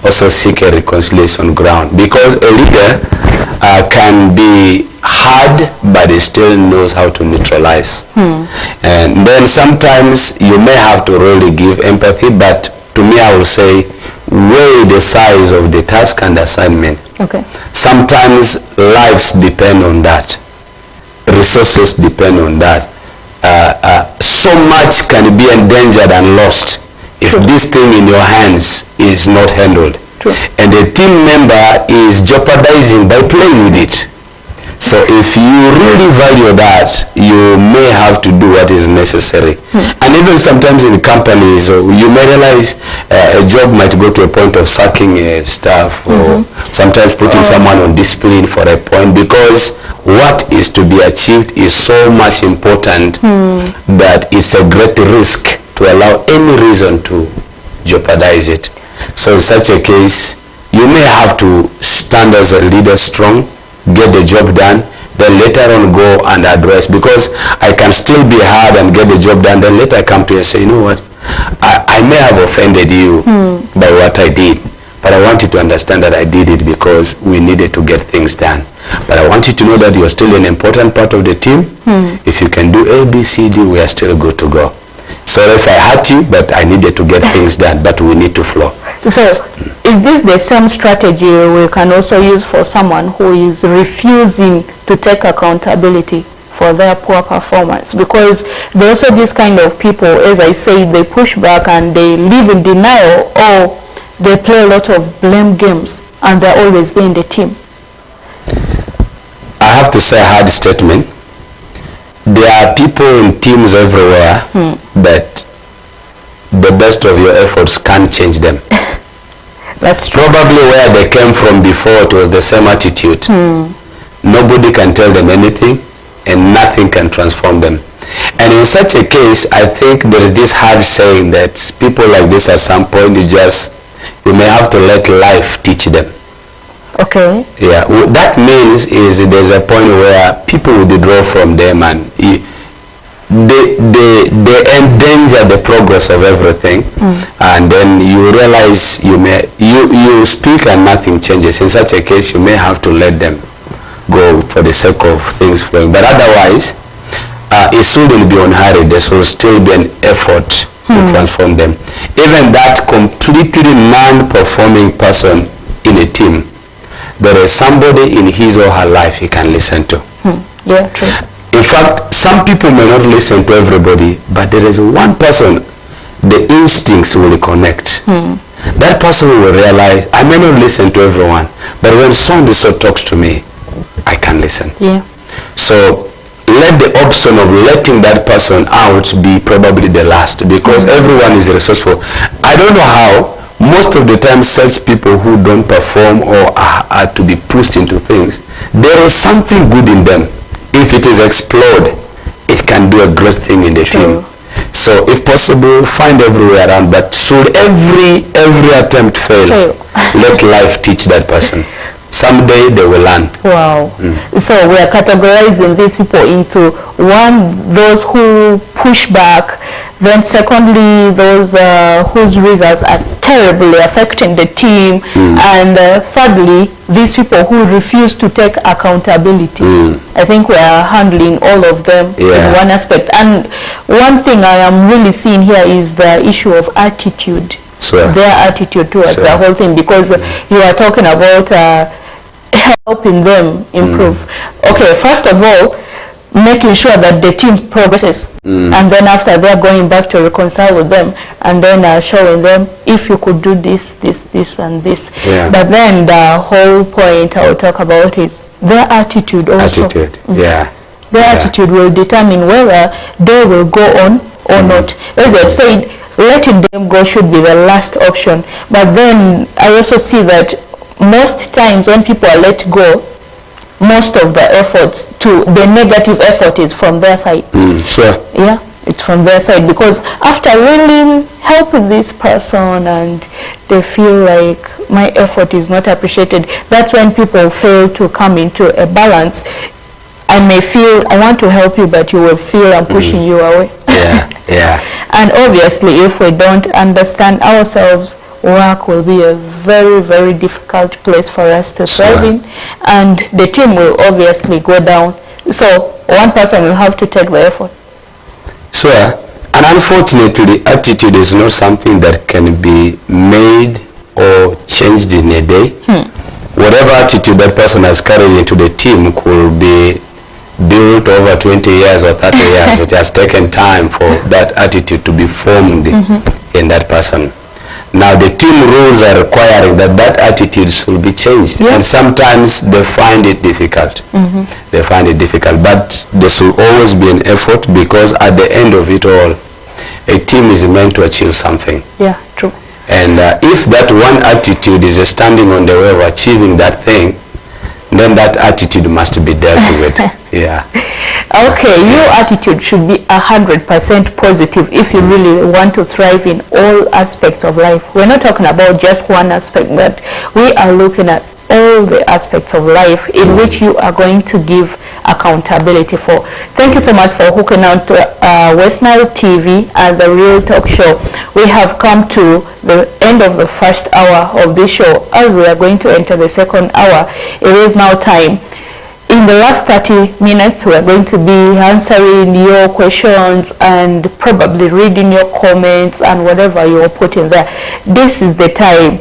also seek a reconciliation ground, because a leader can be hard, but he still knows how to neutralize. And then sometimes you may have to really give empathy, but to me I will say weigh the size of the task and assignment. Sometimes lives depend on that, resources depend on that. So much can be endangered and lost if this thing in your hands is not handled. And the team member is jeopardizing by playing with it. So if you really value that, you may have to do what is necessary. And even sometimes in companies, you may realize a job might go to a point of sacking staff, or sometimes putting someone on discipline for a point, because what is to be achieved is so much important that it's a great risk to allow any reason to jeopardize it. So in such a case, you may have to stand as a leader strong, get the job done, then later on go and address, because I can still be hard and get the job done, then later I come to you and say, you know what, I may have offended you by what I did, but I want you to understand that I did it because we needed to get things done. But I want you to know that you're still an important part of the team. If you can do A, B, C, D, we are still good to go. Sorry if I hurt you, but I needed to get things done, but we need to flow. So, is this the same strategy we can also use for someone who is refusing to take accountability for their poor performance? Because there are also this kind of people, as I say, they push back and they live in denial, or they play a lot of blame games and they're always there in the team. I have to say a hard statement. There are people in teams everywhere, but the best of your efforts can't change them. That's true. Probably where they came from before, it was the same attitude. Nobody can tell them anything, and nothing can transform them. And in such a case, I think there is this hard saying that people like this, at some point, you may have to let life teach them. Okay. Yeah, what that means is there's a point where people withdraw from them, and they endanger the progress of everything, and then you realize you speak and nothing changes. In such a case, you may have to let them go for the sake of things flowing. But otherwise, it shouldn't be unhurried. There should still be an effort to transform them. Even that completely non-performing person in a team, there is somebody in his or her life he can listen to. Yeah, true. In fact, some people may not listen to everybody, but there is one person, the instincts will connect. That person will realize, I may not listen to everyone, but when so and so talks to me, I can listen. Yeah. So let the option of letting that person out be probably the last, because everyone is resourceful. I don't know how. Most of the time, such people who don't perform or are to be pushed into things, there is something good in them. If it is explored, it can do a great thing in the team. So if possible, find everywhere around, but should every attempt fail, let life teach that person. Someday they will learn. Wow. So we are categorizing these people into one, those who push back, Then secondly, those whose results are terribly affecting the team. And thirdly, these people who refuse to take accountability. I think we are handling all of them in one aspect. And one thing I am really seeing here is the issue of attitude. Their attitude towards the whole thing, because you are talking about helping them improve. Okay, first of all, making sure that the team progresses, and then after they're going back to reconcile with them, and then showing them if you could do this, this and this. But then the whole point I will talk about is their attitude also. Their attitude will determine whether they will go on or not. As I said, letting them go should be the last option. But then I also see that most times when people are let go, most of the efforts to the negative effort is from their side. Yeah, it's from their side, because after really helping this person and they feel like my effort is not appreciated, that's when people fail to come into a balance. I may feel I want to help you, but you will feel I'm pushing you away. And obviously, if we don't understand ourselves, work will be a very, very difficult place for us to thrive in, and the team will obviously go down. So one person will have to take the effort. And unfortunately, attitude is not something that can be made or changed in a day. Whatever attitude that person has carried into the team could be built over 20 years or 30 years. It has taken time for that attitude to be formed in that person. Now the team rules are requiring that that attitude should be changed, and sometimes they find it difficult. They find it difficult, but there should always be an effort, because at the end of it all, a team is meant to achieve something. True. And if that one attitude is standing on the way of achieving that thing, then that attitude must be dealt with. Okay, your attitude should be 100% positive if you really want to thrive in all aspects of life. We're not talking about just one aspect, but we are looking at all the aspects of life in which you are going to give accountability for. Thank you so much for hooking on to West Nile TV and the Real Talk Show. We have come to the end of the first hour of this show. As we are going to enter the second hour, it is now time. In the last 30 minutes, we are going to be answering your questions and probably reading your comments and whatever you are putting there. This is the time.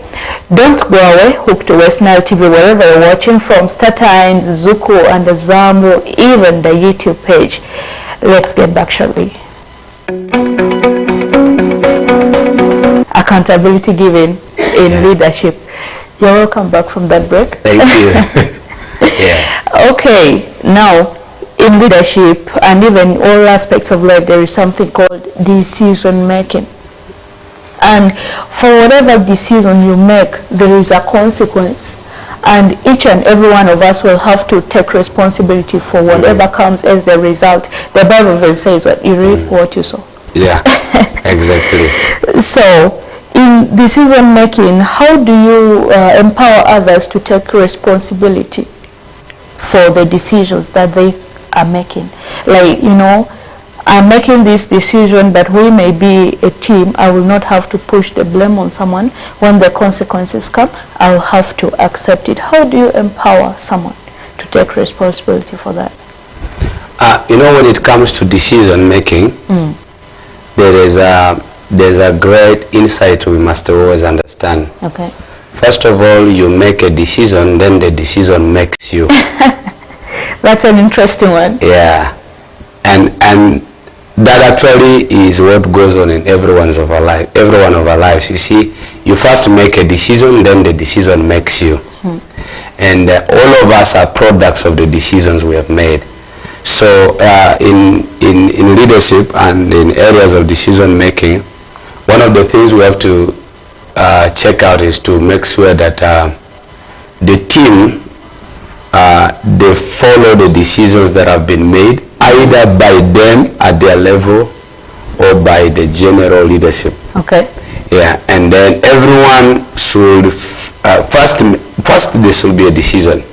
Don't go away. Hook to West Nile TV wherever you're watching from, Star Times, Zuku, and the Zambo, even the YouTube page. Let's get back shortly. Accountability given in leadership. You're welcome back from that break. Thank you. Okay, now in leadership and even all aspects of life, there is something called decision making. And for whatever decision you make, there is a consequence. And each and every one of us will have to take responsibility for whatever comes as the result. The Bible even says that you reap what you sow. Exactly. So in decision making, how do you empower others to take responsibility for the decisions that they are making? Like, you know, I'm making this decision, but we may be a team. I will not have to push the blame on someone. When the consequences come, I'll have to accept it. How do you empower someone to take responsibility for that? You know, when it comes to decision making, there's a great insight we must always understand. Okay. First of all, you make a decision, then the decision makes you. That's an interesting one. Yeah. And that actually is what goes on in every one of our lives. You see, you first make a decision, then the decision makes you. And all of us are products of the decisions we have made. So in leadership and in areas of decision making, one of the things we have to check out is to make sure that the team, they follow the decisions that have been made, either by them at their level or by the general leadership. Okay. Yeah, and then everyone should first there should be a decision,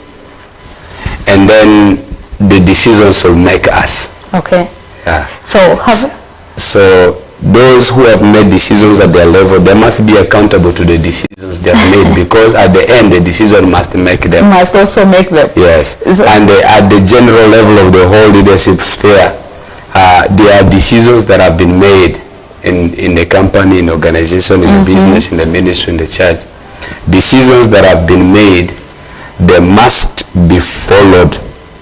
and then the decision should make us. Okay. Yeah. So those who have made decisions at their level, they must be accountable to the decisions they have made, because at the end the decision must make them. Must also make them. Yes. And at the general level of the whole leadership sphere, there are decisions that have been made in the company, in the organization, in the business, in the ministry, in the church. Decisions that have been made, they must be followed,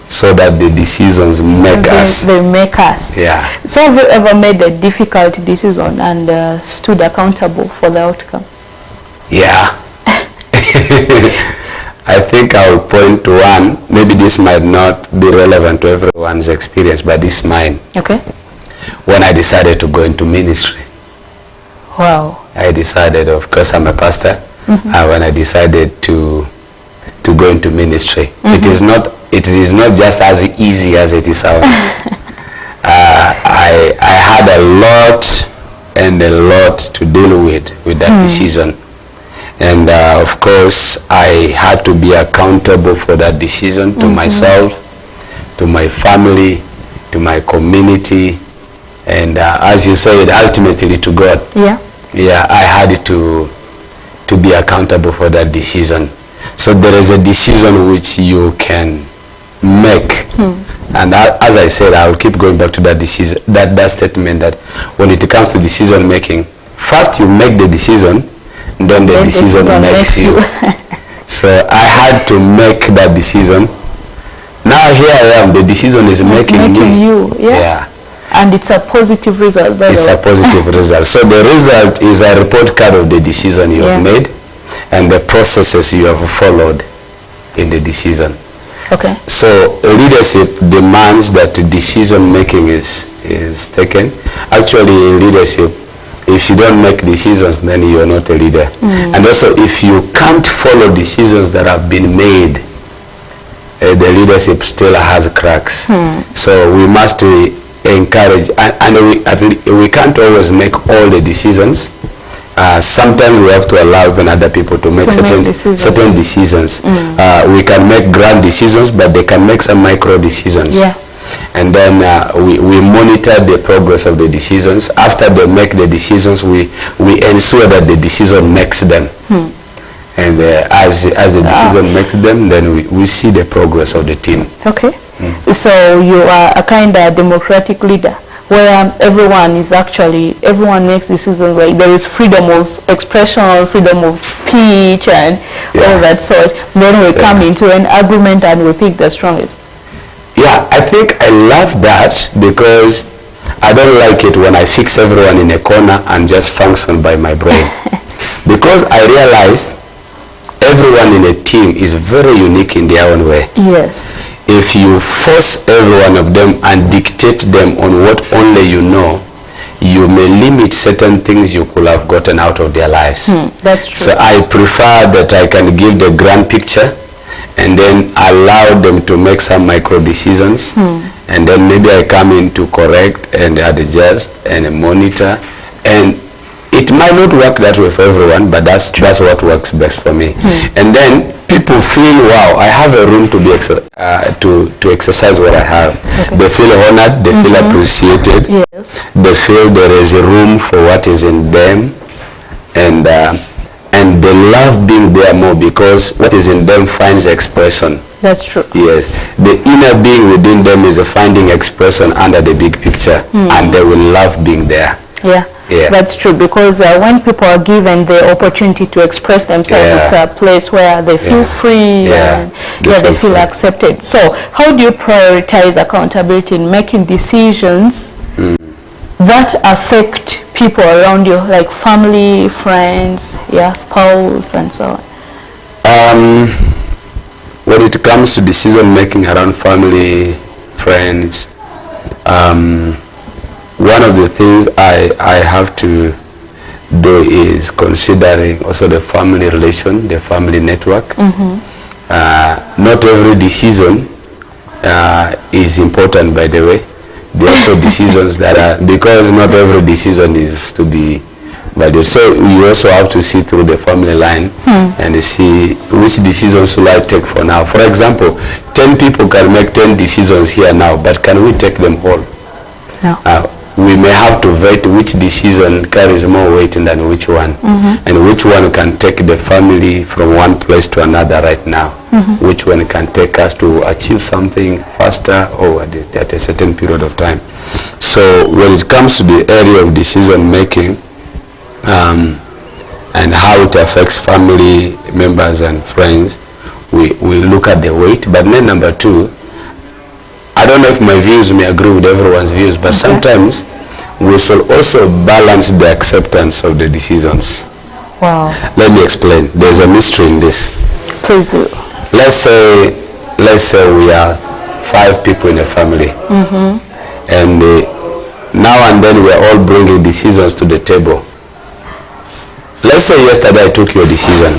so that the decisions make us. They make us. Yeah. So have you ever made a difficult decision and stood accountable for the outcome? Yeah. I think I'll point to one. Maybe this might not be relevant to everyone's experience, but this is mine. Okay. When I decided to go into ministry. Wow. I decided, of course I'm a pastor, when I decided to go into ministry. It is not just as easy as it sounds. I had a lot to deal with that decision. And of course, I had to be accountable for that decision to myself, to my family, to my community, and as you said, ultimately to God. Yeah. Yeah, I had to be accountable for that decision. So there is a decision which you can make. And as I said, I'll keep going back to that decision, that statement, that when it comes to decision making, first you make the decision, then the decision makes you. So I had to make that decision. Now here I am, the decision is making me. You. Yeah. And it's a positive result. It's a positive result. So the result is a report card of the decision you have made and the processes you have followed in the decision. Okay. So leadership demands that the decision making is taken. Actually, in leadership, if you don't make decisions, then you are not a leader. And also, if you can't follow decisions that have been made, the leadership still has cracks. So we must encourage, and we can't always make all the decisions. Sometimes we have to allow even other people to make certain decisions. We can make grand decisions, but they can make some micro decisions. Yeah. And then we monitor the progress of the decisions. After they make the decisions, we ensure that the decision makes them. And as the decision makes them, then we see the progress of the team. Okay. So you are a kind of democratic leader, where everyone makes decisions, like there is freedom of expression, freedom of speech, and all that sort. Then we come into an argument and we pick the strongest. Yeah, I think I love that, because I don't like it when I fix everyone in a corner and just function by my brain. Because I realized everyone in a team is very unique in their own way. Yes. If you force every one of them and dictate them on what only you know, you may limit certain things you could have gotten out of their lives. That's true. So I prefer that I can give the grand picture and then allow them to make some micro decisions, and then maybe I come in to correct and adjust and monitor, and it might not work that way for everyone, but that's what works best for me. And then people feel, wow, I have a room to be to exercise what I have. They feel honored, they feel appreciated, they feel there is a room for what is in them, and they love being there more, because what is in them finds expression. That's true. Yes, the inner being within them is finding expression under the big picture, and they will love being there. Yeah, that's true, because when people are given the opportunity to express themselves, it's a place where they feel free and they feel accepted. So how do you prioritize accountability in making decisions that affect people around you, like family, friends, spouse, and so on? When it comes to decision making around family, friends, one of the things I have to do is considering also the family relation, the family network. Not every decision is important, by the way. There are also decisions that are, because not every decision is to be valued. So you also have to see through the family line and see which decisions should I take for now. For example, 10 people can make 10 decisions here now, but can we take them all? No. we may have to vet which decision carries more weight than which one, and which one can take the family from one place to another right now, which one can take us to achieve something faster or at a certain period of time. So when it comes to the area of decision making, and how it affects family members and friends, we look at the weight. But then number two, I don't know if my views may agree with everyone's views, but sometimes we should also balance the acceptance of the decisions. Wow. Let me explain. There's a mystery in this. Please do. Let's say we are 5 people in a family, and now and then we are all bringing decisions to the table. Let's say yesterday I took your decision,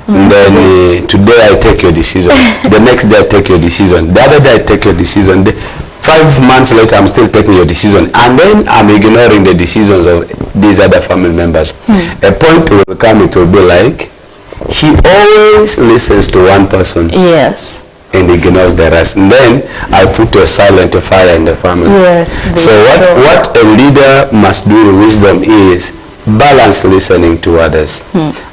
and then today I take your decision, the next day I take your decision, the other day I take your decision, 5 months later I'm still taking your decision, and then I'm ignoring the decisions of these other family members. A point will come, it will be like, he always listens to one person. Yes. And ignores the rest. And then I put a silent fire in the family. Yes. So what a leader must do in wisdom is balance listening to others.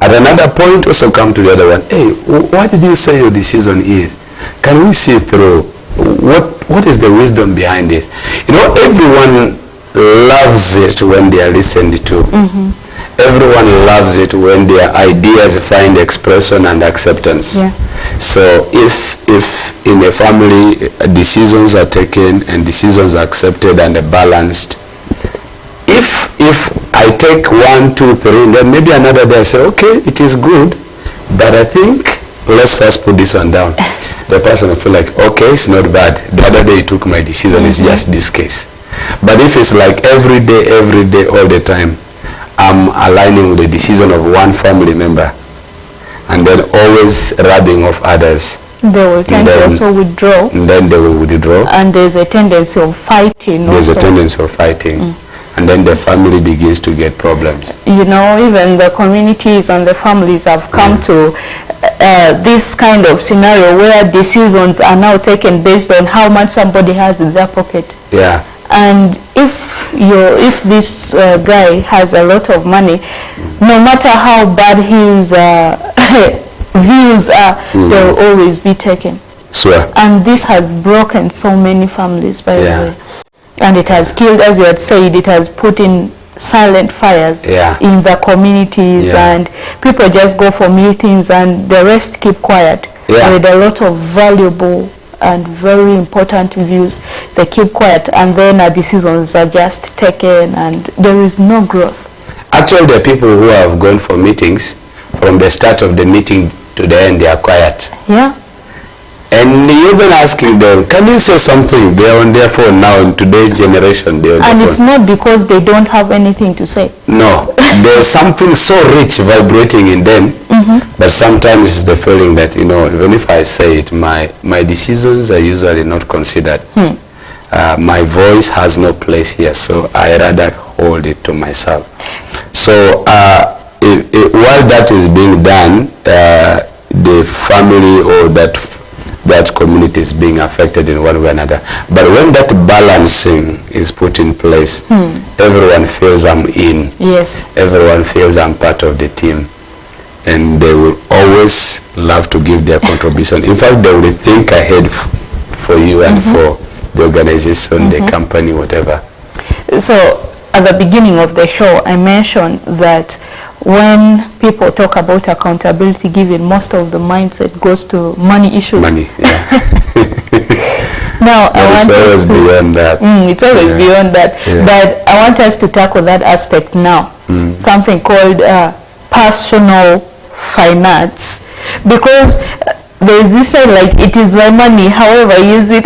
At another point also come to the other one. Hey, what did you say your decision is? Can we see through? What is the wisdom behind this? You know, everyone loves it when they are listened to. Everyone loves it when their ideas find expression and acceptance. Yeah. So if in a family decisions are taken and decisions are accepted and balanced, if I take 1, 2, 3, and then maybe another day I say, okay, it is good, but I think let's first put this one down. The person will feel like, okay, it's not bad. The other day he took my decision, it's just this case. But if it's like every day, all the time, I'm aligning with the decision of one family member and then always rubbing off others, they will tend to also withdraw. And then they will withdraw. And there's a tendency of fighting. There's a tendency of fighting. And then the family begins to get problems. You know, even the communities and the families have come to this kind of scenario where decisions are now taken based on how much somebody has in their pocket. Yeah. And if this guy has a lot of money, no matter how bad his views are, they will always be taken. Sure. And this has broken so many families, by the way. And it has killed, as you had said, it has put in silent fires in the communities, and people just go for meetings and the rest keep quiet. With a lot of valuable and very important views, they keep quiet, and then decisions are just taken and there is no growth. Actually, the people who have gone for meetings, from the start of the meeting to the end, they are quiet. Yeah. And even asking them, can you say something? They are on their phone now in today's generation. And it's not because they don't have anything to say. No, there's something so rich vibrating in them, but sometimes it's the feeling that, you know, even if I say it, my decisions are usually not considered. My voice has no place here, so I rather hold it to myself. So while that is being done, the family or that community is being affected in one way or another. But when that balancing is put in place, everyone feels I'm in. Yes. Everyone feels I'm part of the team. And they will always love to give their contribution. In fact, they will think ahead for you and for the organization, the company, whatever. So at the beginning of the show, I mentioned that when people talk about accountability giving, most of the mindset goes to money issues. Money, yeah. Now, it's always beyond that. It's always beyond that. Yeah. But I want us to tackle that aspect now. Something called personal finance. Because there's this saying like, it is my money, however I use it.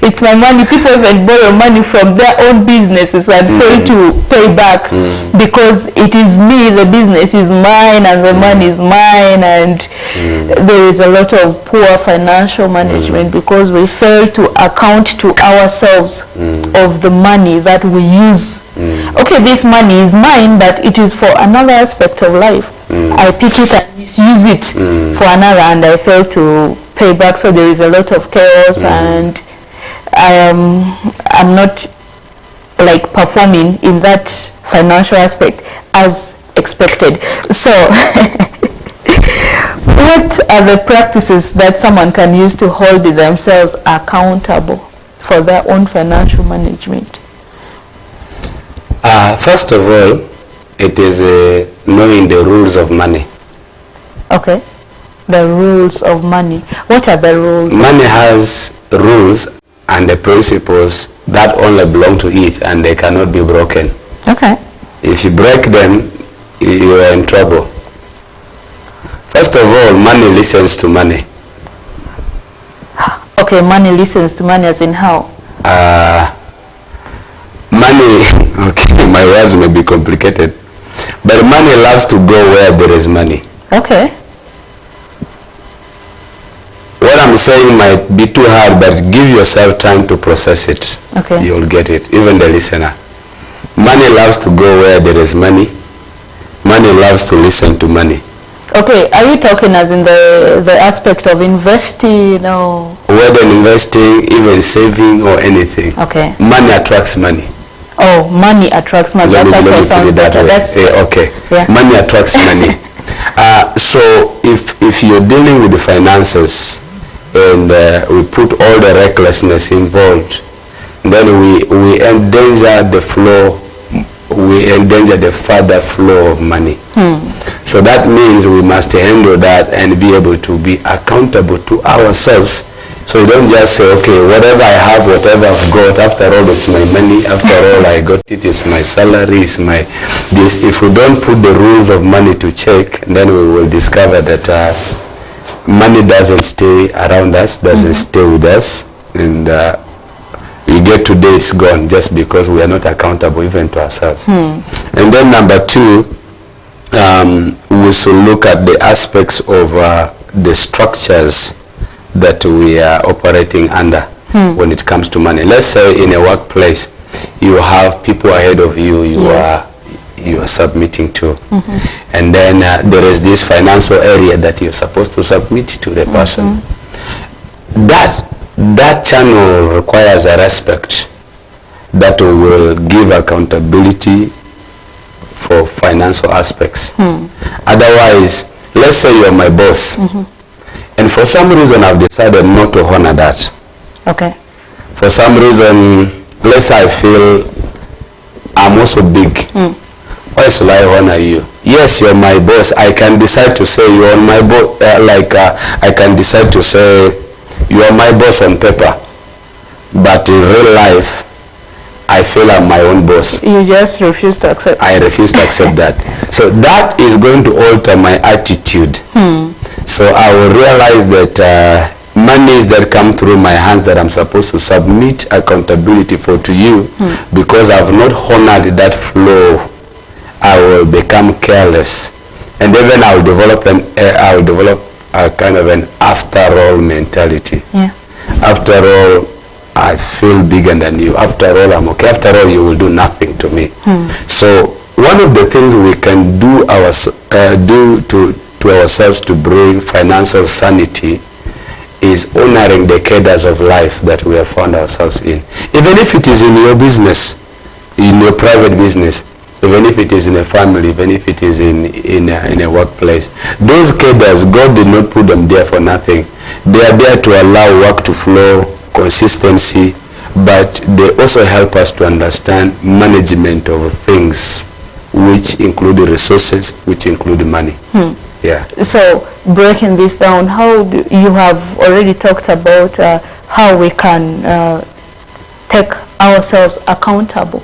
It's my money. People even borrow money from their own businesses and fail to pay back because it is me, the business is mine and the money is mine, and there is a lot of poor financial management because we fail to account to ourselves of the money that we use. Okay, this money is mine, but it is for another aspect of life. I pick it and misuse it for another, and I fail to pay back, so there is a lot of chaos, and I'm not like performing in that financial aspect as expected. So what are the practices that someone can use to hold themselves accountable for their own financial management? First of all, it is knowing the rules of money. Okay. The rules of money. What are the rules? Money has rules and the principles that only belong to it, and they cannot be broken. Okay. If you break them, you are in trouble. First of all, money listens to money. Okay, money listens to money as in how? Money, okay, my words may be complicated, but money loves to go where there is money. Okay. What I'm saying might be too hard, but give yourself time to process it. Okay. You'll get it, even the listener. Money loves to go where there is money. Money loves to listen to money. Okay, are you talking as in the aspect of investing or? Whether investing, even saving or anything. Okay. Money attracts money. Oh, money attracts money. Let me put it that way. That's okay. Yeah. Money attracts money. So if you're dealing with the finances and we put all the recklessness involved, then we endanger the flow. We endanger the further flow of money. So that means we must handle that and be able to be accountable to ourselves. So you don't just say, okay, whatever I have, whatever I've got, after all it's my money, after all I got it, it's my salary, it's my this. If we don't put the rules of money to check, then we will discover that money doesn't stay around us, doesn't stay with us, and we get today, it's gone, just because we are not accountable even to ourselves. And then number two, we should look at the aspects of the structures that we are operating under when it comes to money. Let's say in a workplace, you have people ahead of you, you are submitting to, and then there is this financial area that you're supposed to submit to the person. That channel requires a respect that will give accountability for financial aspects. Otherwise, let's say you're my boss, and for some reason I've decided not to honor that. Okay. For some reason, let's say I feel I'm also big. Why should I honor you? Yes, you're my boss. I can decide to say you're my boss, I can decide to say you are my boss on paper, but in real life, I feel I'm my own boss. You just refuse to accept. I refuse to accept that. So that is going to alter my attitude. So I will realize that monies that come through my hands that I'm supposed to submit accountability for to you, because I've not honored that flow, I will become careless, and even I will develop a kind of an after-all mentality. After all, I feel bigger than you. After all, I'm okay. After all, you will do nothing to me. So one of the things we can do to ourselves to bring financial sanity is honoring the cadres of life that we have found ourselves in. Even if it is in your business, in your private business, even if it is in a family, even if it is in a workplace. Those cadres, God did not put them there for nothing. They are there to allow work to flow, consistency, but they also help us to understand management of things, which include resources, which include money. Yeah. So breaking this down, how do you have already talked about how we can take ourselves accountable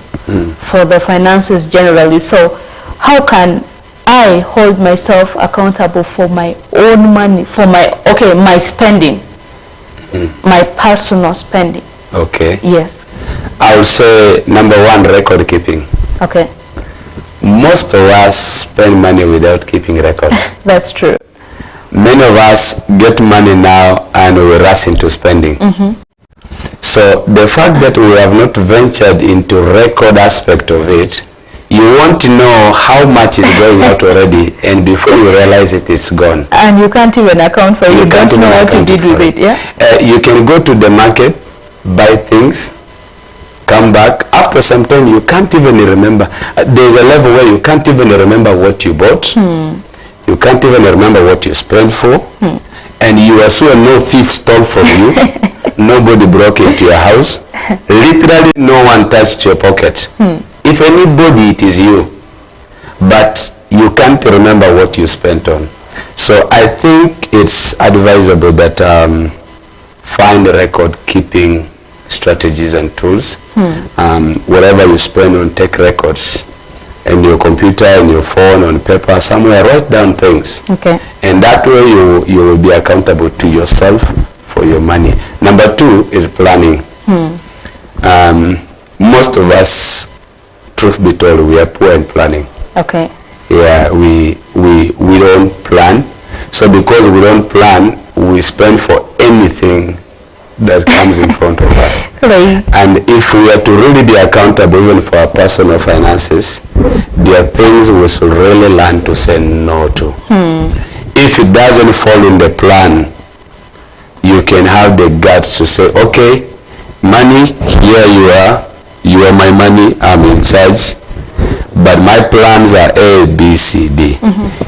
for the finances generally. So how can I hold myself accountable for my own money, for my spending, my personal spending? Okay. Yes. I would say number one, record keeping. Okay. Most of us spend money without keeping records. That's true. Many of us get money now and we rush into spending. So the fact that we have not ventured into record aspect of it, you want to know how much is going out already, and before you realize it, it's gone. And you can't even account for it. You don't know what you did with it. Yeah. You can go to the market, buy things, come back. after some time you can't even remember. There's a level where you can't even remember what you bought. You can't even remember what you spent for. And you are sure no thief stole from you. Nobody broke into your house. Literally no one touched your pocket. If anybody, it is you. But you can't remember what you spent on. So I think it's advisable that find record keeping strategies and tools. Whatever you spend on, take records. In your computer, in your phone, on paper, somewhere, write down things. Okay. And that way you will be accountable to yourself for your money. Number 2 is planning. Most of us, truth be told, we are poor in planning. Okay. Yeah, we don't plan. So because we don't plan, we spend for anything that comes in front of us. Right. And if we are to really be accountable even for our personal finances, there are things we should really learn to say no to. If it doesn't fall in the plan, you can have the guts to say, okay, money, here you are my money, I'm in charge, but my plans are A, B, C, D.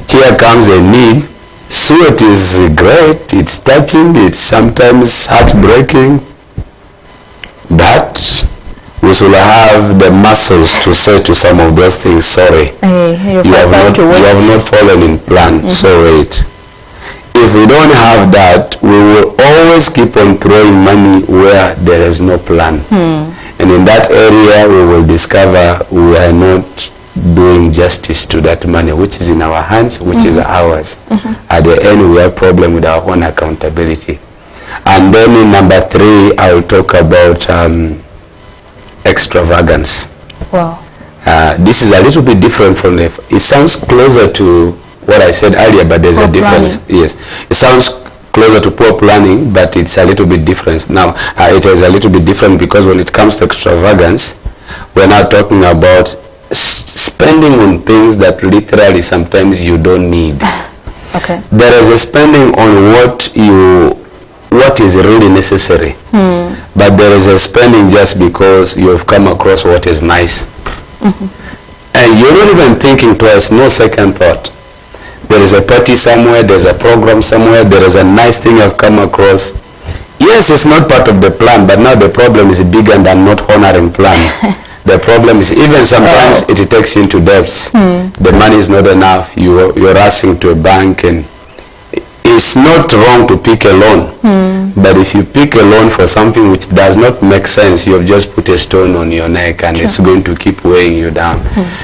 Here comes a need. Sweat is great, it's touching, it's sometimes heartbreaking, but we should have the muscles to say to some of those things, sorry, you have not fallen in plan, so wait. If we don't have that, we will always keep on throwing money where there is no plan. And in that area, we will discover we are not doing justice to that money which is in our hands, which is ours. At the end, we have problem with our own accountability. And then in number 3, I will talk about extravagance. Wow. This is a little bit different from it sounds closer to what I said earlier, but there's a difference. Yes, it sounds closer to poor planning, but it's a little bit different. Now, it is a little bit different because when it comes to extravagance, we're not talking about spending on things that literally sometimes you don't need. Okay. There is a spending on what is really necessary, but there is a spending just because you've come across what is nice, and you're not even thinking twice, no second thought. There is a party somewhere, there's a program somewhere, there is a nice thing I've come across. Yes, it's not part of the plan, but now the problem is bigger and I'm not honoring plan. The problem is even sometimes it takes you into debts. The money is not enough. You're rushing to a bank, and it's not wrong to pick a loan. But if you pick a loan for something which does not make sense, you have just put a stone on your neck, and it's going to keep weighing you down.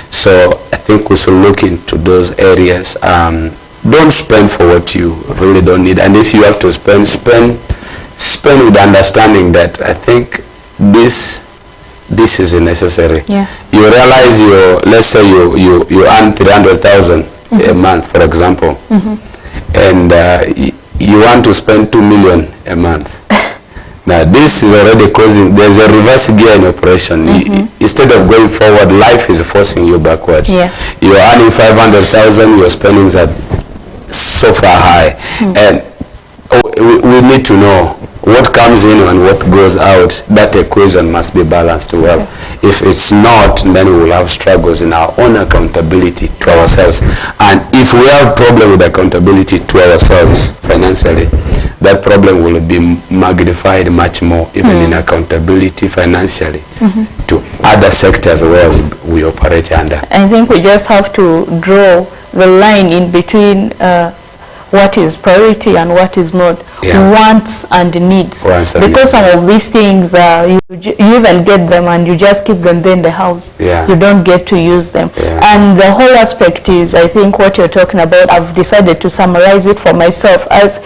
So I think we should look into those areas. Don't spend for what you really don't need, and if you have to spend with understanding that I think this is necessary. You realize let's say you earn 300,000 a month, for example, and you want to spend 2 million a month. Now this is already causing, there's a reverse gear in operation. Instead of going forward, life is forcing you backwards. You're earning 500,000, your spendings are so far high, and we need to know what comes in and what goes out. That equation must be balanced well. If it's not, then we will have struggles in our own accountability to ourselves. And if we have problem with accountability to ourselves financially, that problem will be magnified much more, even in accountability financially to other sectors where we operate under. I think we just have to draw the line in between what is priority and what is not, wants and needs. Because some of these things, you even get them and you just keep them there in the house. You don't get to use them. And the whole aspect is, I think what you're talking about, I've decided to summarize it for myself as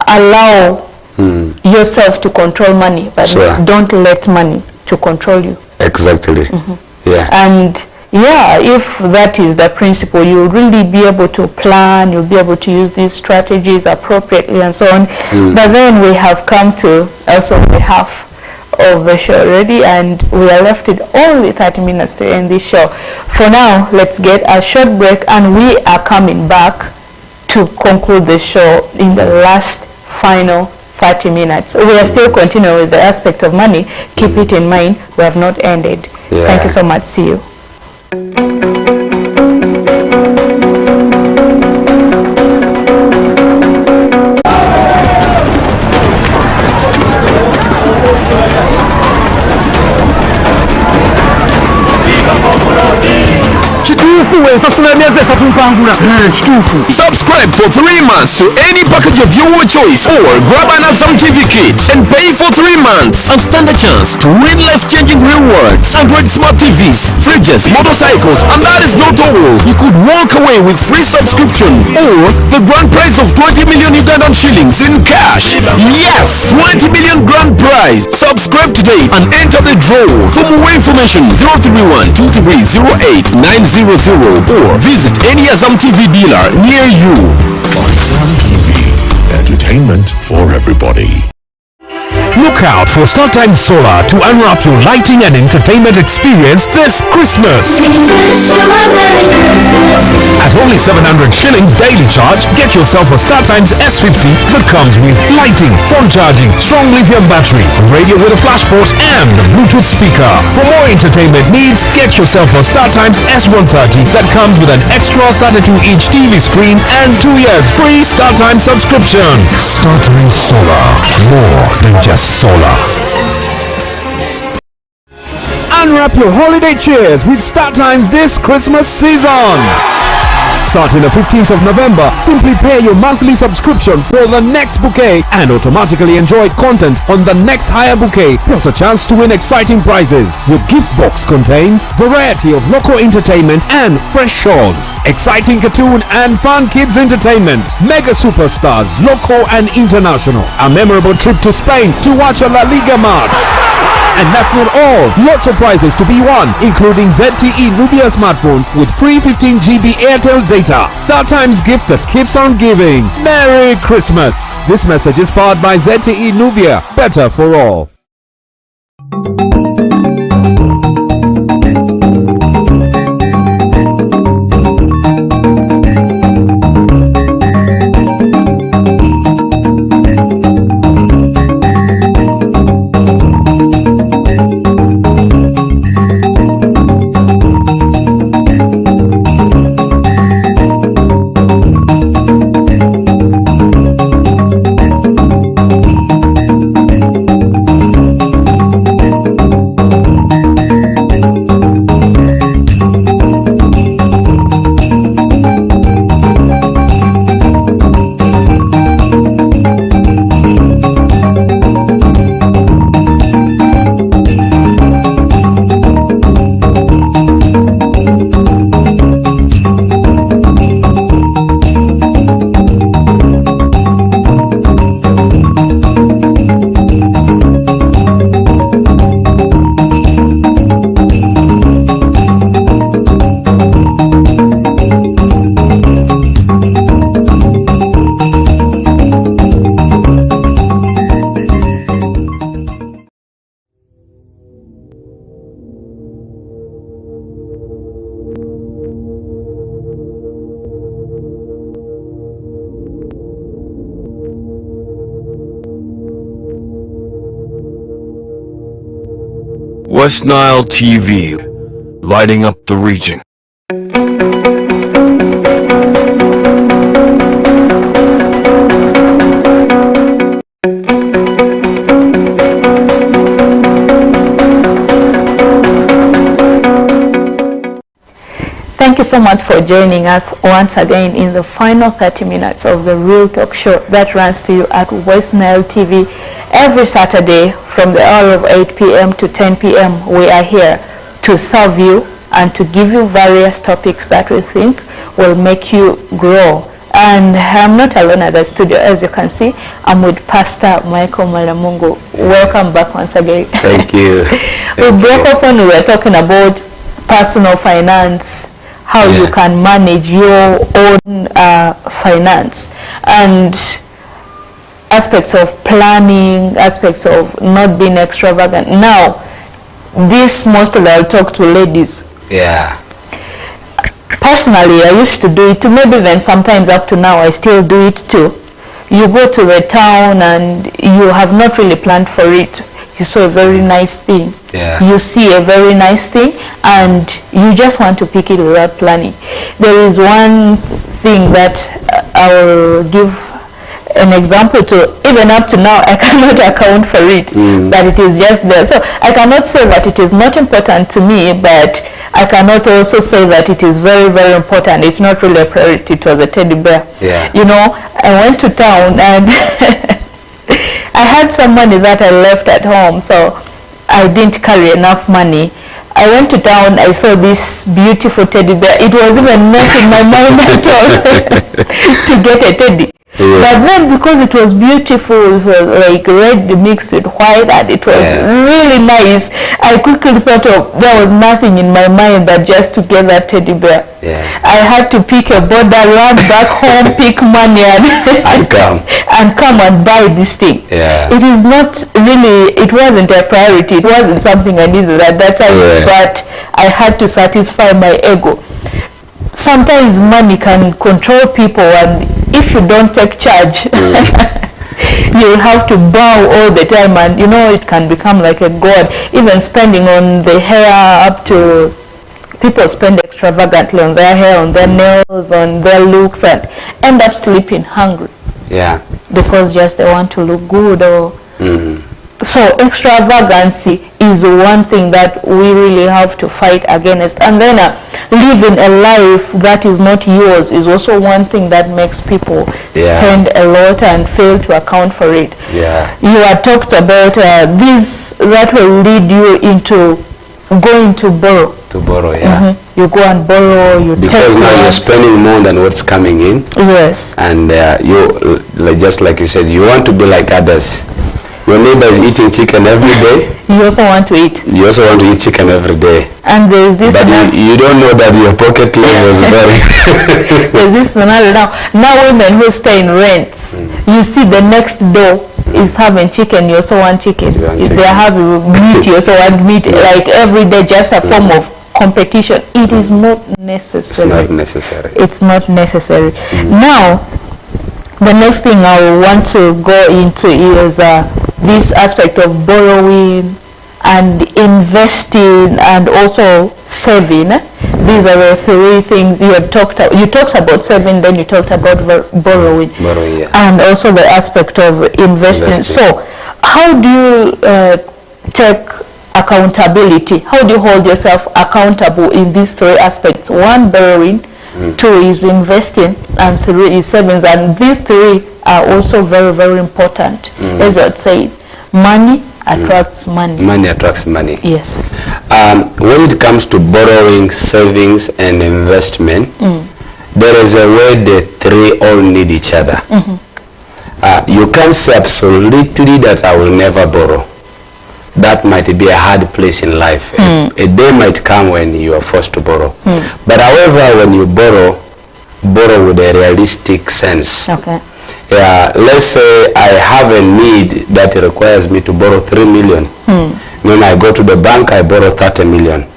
allow yourself to control money, but don't let money to control you. Exactly. And if that is the principle, you'll really be able to plan, you'll be able to use these strategies appropriately and so on. But then we have come to also the half of the show already, and we are left with only 30 minutes to end this show. For now, let's get a short break, and we are coming back to conclude the show in the last final 30 minutes. We are still continuing with the aspect of money. Keep it in mind, we have not ended. Yeah. Thank you so much. See you. Subscribe for 3 months to any package of your choice or grab an Azam TV kit and pay for 3 months and stand a chance to win life-changing rewards. Android smart TVs, fridges, motorcycles, and that is not all. You could walk away with free subscription or the grand prize of 20 million Ugandan shillings in cash. Yes, 20 million grand prize. Subscribe today and enter the draw. For more information, 031 2308 900 or visit any Azam TV dealer near you. Azam TV, entertainment for everybody. Look out for StarTimes Solar to unwrap your lighting and entertainment experience this Christmas. At only 700 shillings daily charge, get yourself a StarTimes S50 that comes with lighting, phone charging, strong lithium battery, radio with a flash port, and a Bluetooth speaker. For more entertainment needs, get yourself a StarTimes S130 that comes with an extra 32-inch TV screen and 2 years free StarTimes subscription. StarTimes Solar, more than just solar. Unwrap your holiday cheers with StarTimes this Christmas season. Starting the 15th of November, simply pay your monthly subscription for the next bouquet and automatically enjoy content on the next higher bouquet, plus a chance to win exciting prizes. Your gift box contains variety of local entertainment and fresh shows, exciting cartoon and fun kids entertainment, mega superstars, local and international, a memorable trip to Spain to watch a La Liga match. And that's not all. Lots of prizes to be won, including ZTE Nubia smartphones with free 15 GB Airtel data. StarTimes gift that keeps on giving. Merry Christmas. This message is powered by ZTE Nubia. Better for all. West Nile TV, lighting up the region. Thank you so much for joining us once again in the final 30 minutes of the Real Talk Show that runs to you at West Nile TV every Saturday from the hour of 8 p.m. to 10 p.m. We are here to serve you and to give you various topics that we think will make you grow. And I'm not alone at the studio, as you can see. I'm with Pastor Michael Malamungu. Welcome back once again. Thank you. We broke up when we were talking about personal finance, how you can manage your own finance, and aspects of planning, aspects of not being extravagant. Now, this mostly I'll talk to ladies. Yeah. Personally, I used to do it too. Maybe even sometimes up to now, I still do it too. You go to a town and you have not really planned for it. you saw a very nice thing. Yeah. You see a very nice thing and you just want to pick it without planning. There is one thing that I will give an example to. Even up to now, I cannot account for it, but it is just there. So I cannot say that it is not important to me, but I cannot also say that it is very, very important. It's not really a priority. It was a teddy bear. Yeah. You know, I went to town and I had some money that I left at home, so I didn't carry enough money. I went to town, I saw this beautiful teddy bear. It was even not in my mind at all to get a teddy. Yeah. But then because it was beautiful, it was like red mixed with white and it was really nice, I quickly thought of, there was nothing in my mind but just to get that teddy bear. Yeah. I had to pick a border, run back home, pick money and come and buy this thing. Yeah. It is not really, it wasn't a priority, it wasn't something I needed at that time, but I had to satisfy my ego. Sometimes money can control people, and if you don't take charge, you'll have to bow all the time, and you know it can become like a god. Even spending on the hair, up to people spend extravagantly on their hair, on their nails, on their looks, and end up sleeping hungry. Yeah. Because just they want to look good. Or so extravagancy is one thing that we really have to fight against. And then living a life that is not yours is also one thing that makes people spend a lot and fail to account for it. Yeah. You had talked about this that will lead you into going to borrow. To borrow, yeah. You go and borrow, you because take now loans. you're spending more than what's coming in. Yes. And you, just like you said, you want to be like others. Your neighbor is eating chicken every day. You also want to eat. You also want to eat chicken every day. And there is this. But you don't know that your pocket level is very. There's this scenario now. Now women who stay in rents, you see the next door is having chicken, you also want chicken. If they have meat, you also want meat. Like every day, just a form of competition. It is not necessary. It's not necessary. It's not necessary. Now, the next thing I want to go into is this aspect of borrowing and investing and also saving. These are the three things you had talked about. You talked about saving, then you talked about borrowing. Borrowing, yeah. And also the aspect of investing. So how do you take accountability? How do you hold yourself accountable in these three aspects? One, borrowing. Two is investing, and three is savings. And these three are also very, very important. As I said, money attracts money. Money attracts money. Yes. When it comes to borrowing, savings, and investment, there is a way the three all need each other. You can't say absolutely that I will never borrow. That might be a hard place in life. A day might come when you are forced to borrow. But however, when you borrow with a realistic sense. Okay. Let's say I have a need that requires me to borrow 3 million. Then I go to the bank, I borrow 30 million.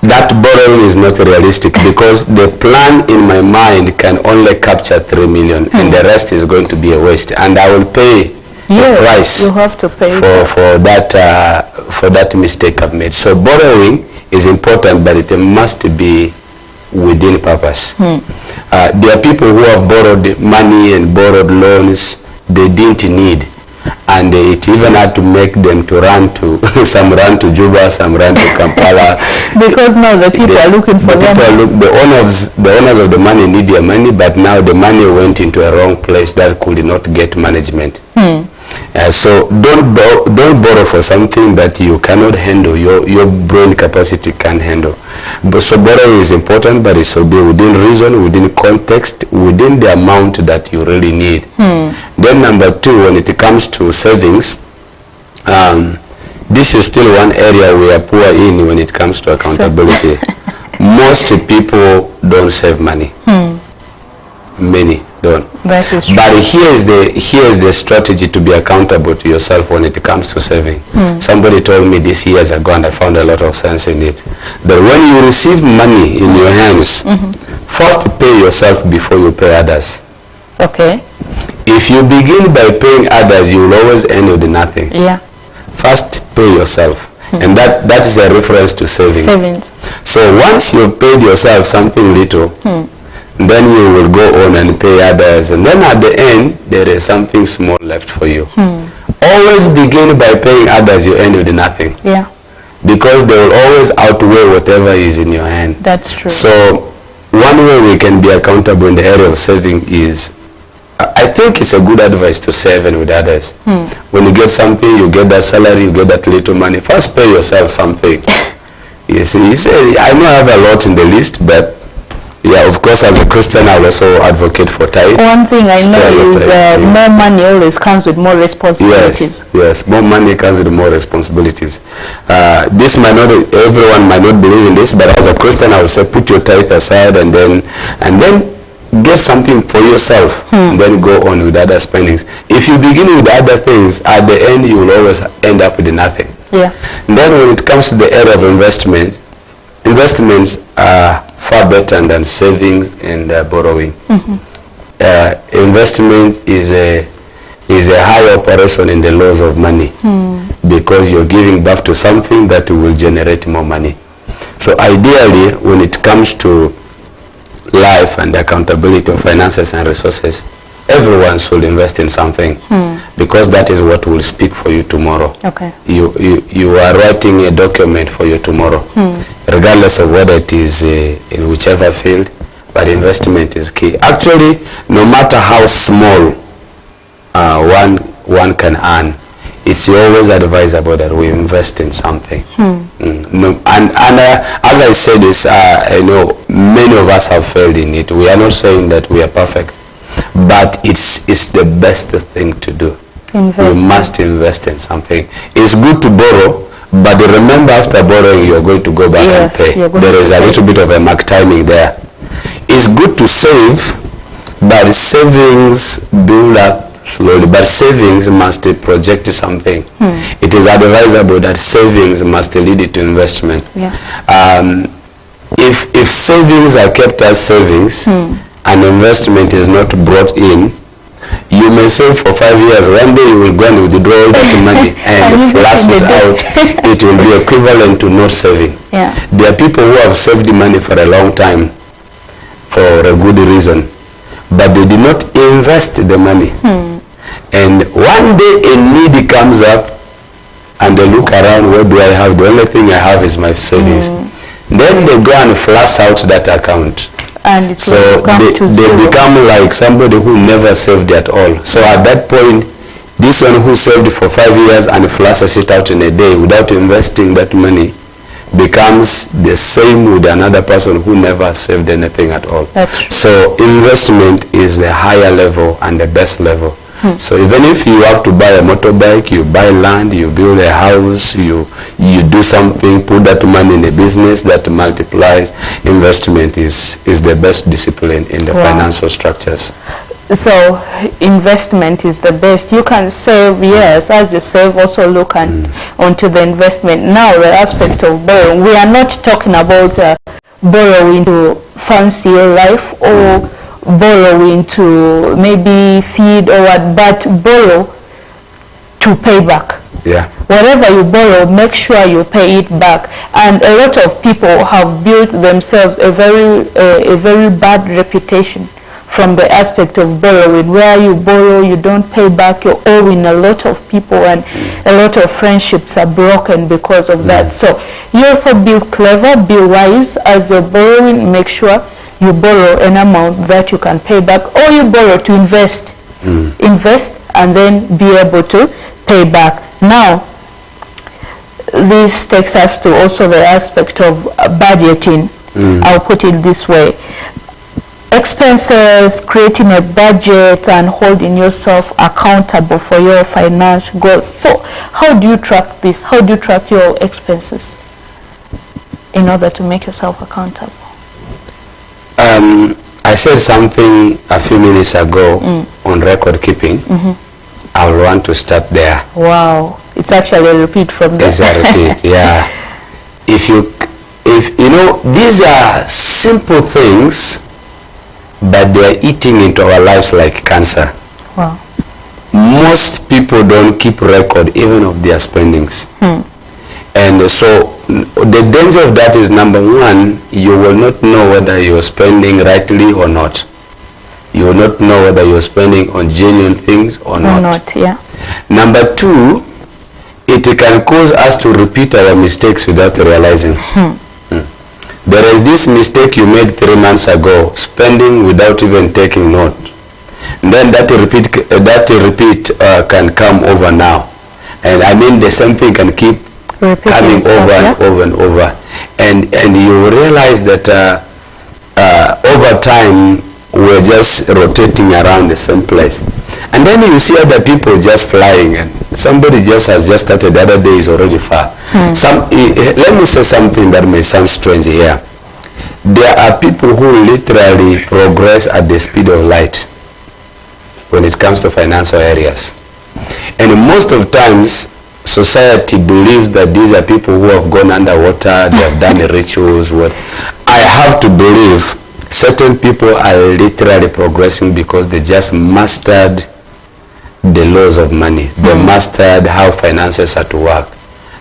That borrowing is not realistic because the plan in my mind can only capture 3 million and the rest is going to be a waste. And I will pay the price you have to pay for that mistake I've made. So borrowing is important, but it must be within purpose. There are people who have borrowed money and borrowed loans they didn't need, and it even had to make them to run to some run to Juba, some run to Kampala because now the people are looking for them. The owners of the money need their money, but now the money went into a wrong place that could not get management. So don't borrow for something that you cannot handle, your brain capacity can handle. So borrowing is important, but it should be within reason, within context, within the amount that you really need. Then number two, when it comes to savings, this is still one area we are poor in when it comes to accountability. Most people don't save money. Many don't. That is true. But here's the strategy to be accountable to yourself when it comes to saving. Somebody told me this years ago, and I found a lot of sense in it, that when you receive money in your hands, first pay yourself before you pay others. Okay. If you begin by paying others, you will always end with nothing. Yeah. first pay yourself. And that is a reference to saving. Savings. So once you've paid yourself something little, then you will go on and pay others. And then at the end, there is something small left for you. Always begin by paying others, you end with nothing. Yeah. Because they will always outweigh whatever is in your hand. That's true. So one way we can be accountable in the area of saving is, I think it's a good advice to save and with others. When you get something, you get that salary, you get that little money, first pay yourself something. You say, I know I have a lot in the list, but yeah, of course, as a Christian, I will also advocate for tithe. One thing I know is more money always comes with more responsibilities. Yes, more money comes with more responsibilities. This might not, everyone might not believe in this, but as a Christian, I would say put your tithe aside and then get something for yourself, and then go on with other spendings. If you begin with other things, at the end, you will always end up with nothing. Yeah. And then when it comes to the area of investment, investments are far better than savings and borrowing. Investment is a high operation in the laws of money, because you're giving birth to something that will generate more money. So ideally, when it comes to life and accountability of finances and resources, everyone should invest in something, because that is what will speak for you tomorrow. Okay. You are writing a document for you tomorrow, regardless of whether it is in whichever field, but investment is key. Actually, no matter how small one can earn, it's always advisable that we invest in something. As I said this, I know many of us have failed in it. We are not saying that we are perfect, but it's the best thing to do. We must invest in something. It's good to borrow, but remember, after borrowing, you're going to go back and pay. There is a little bit of a mark timing there. It's good to save, but savings build up slowly. But savings must project something. It is advisable that savings must lead it to investment. If savings are kept as savings, and investment is not brought in, you may save for 5 years. One day you will go and withdraw that money and flush it out. It will be equivalent to not saving. There are people who have saved the money for a long time for a good reason, but they did not invest the money. And one day a need comes up and they look around, what do I have? The only thing I have is my savings. Then they go and flush out that account. And so they become like somebody who never saved at all. So at that point, this one who saved for 5 years and flushes it out in a day without investing that money becomes the same with another person who never saved anything at all. So investment is the higher level and the best level. So even if you have to buy a motorbike, you buy land, you build a house, you do something, put that money in a business that multiplies, investment is the best discipline in the financial structures. So investment is the best. You can save, yes, as you save, also look onto the investment. Now the aspect of borrowing, we are not talking about borrowing to fancy life or borrowing to maybe feed or what, but borrow to pay back. Whatever you borrow, make sure you pay it back. And a lot of people have built themselves a very bad reputation from the aspect of borrowing, where you borrow, you don't pay back, you're owing a lot of people, and a lot of friendships are broken because of that. So you also be clever, be wise as you're borrowing. Make sure you borrow an amount that you can pay back, or you borrow to invest. Invest and then be able to pay back. Now, this takes us to also the aspect of budgeting. I'll put it this way. Expenses, creating a budget and holding yourself accountable for your financial goals. So how do you track this? How do you track your expenses in order to make yourself accountable? I said something a few minutes ago on record keeping. I will want to start there. Wow, it's actually a repeat from there. It's a repeat, yeah. If you know, these are simple things, but they are eating into our lives like cancer. Wow. most people don't keep record even of their spendings. And so the danger of that is, number one, you will not know whether you're spending rightly or not. You will not know whether you're spending on genuine things or not. Yeah. Number two, it can cause us to repeat our mistakes without realizing. There is this mistake you made 3 months ago, spending without even taking note. Then that repeat can come over now. And I mean the same thing can keep coming over and over and over. And you realize that over time we're just rotating around the same place. And then you see other people just flying, and somebody has just started the other day is already far. Let me say something that may sound strange here. There are people who literally progress at the speed of light when it comes to financial areas. And most of times society believes that these are people who have gone underwater, they have done the rituals. What I have to believe, certain people are literally progressing because they just mastered the laws of money. They mastered how finances are to work.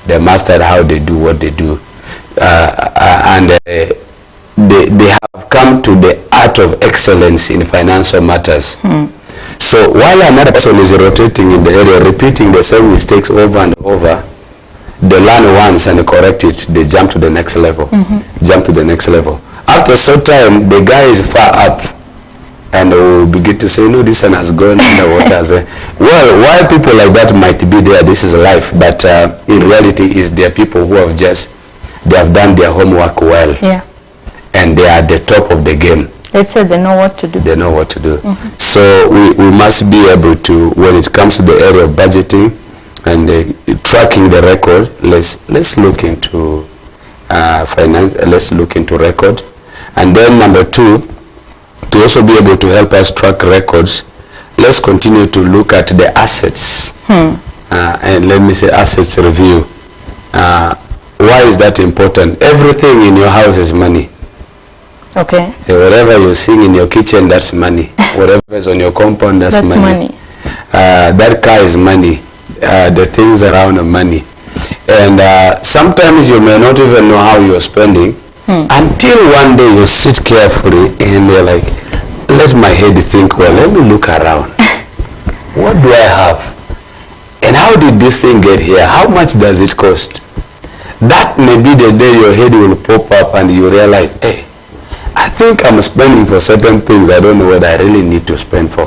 They mastered how they do what they do. And they have come to the art of excellence in financial matters. So while another person is rotating in the area, repeating the same mistakes over and over, they learn once and correct it, they jump to the next level. Jump to the next level. After some time, the guy is far up, and will begin to say, no, this one has gone underwater. Well, why people like that might be there, this is life, but in reality is there are people who have they have done their homework well. Yeah. And they are at the top of the game. Let's say they know what to do. They know what to do. So we must be able to, when it comes to the area of budgeting and tracking the record, let's look into finance, let's look into record. And then number two, to also be able to help us track records, let's continue to look at the assets. And let me say assets review. Why is that important? Everything in your house is money. Okay. Whatever you're seeing in your kitchen, that's money. Whatever is on your compound, that's money. That car is money. The things around are money. And sometimes you may not even know how you're spending until one day you sit carefully and you're like, let my head think, well, let me look around. What do I have? And how did this thing get here? How much does it cost? That may be the day your head will pop up and you realize, hey, I think I'm spending for certain things I don't know what I really need to spend for.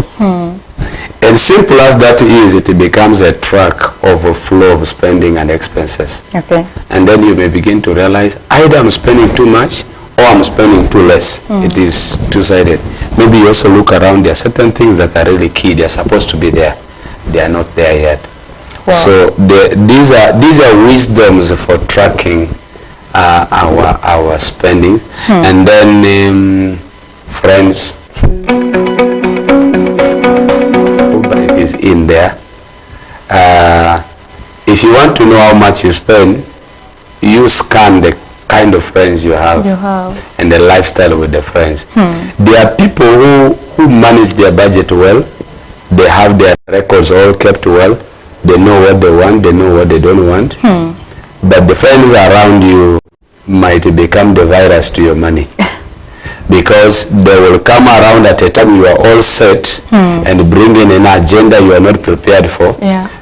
And simple as that is, it becomes a track of a flow of spending and expenses. Okay. And then you may begin to realize either I'm spending too much or I'm spending too less. It is two-sided. Maybe you also look around, there are certain things that are really key. They're supposed to be there. They are not there yet. Wow. So these are wisdoms for tracking our spending. And then friends, it is in there. If you want to know how much you spend, you scan the kind of friends you have and the lifestyle with the friends. There are people who manage their budget well. They have their records all kept well. They know what they want, they know what they don't want. But the friends around you might become the virus to your money. Because they will come around at a time you are all set and bring in an agenda you are not prepared for.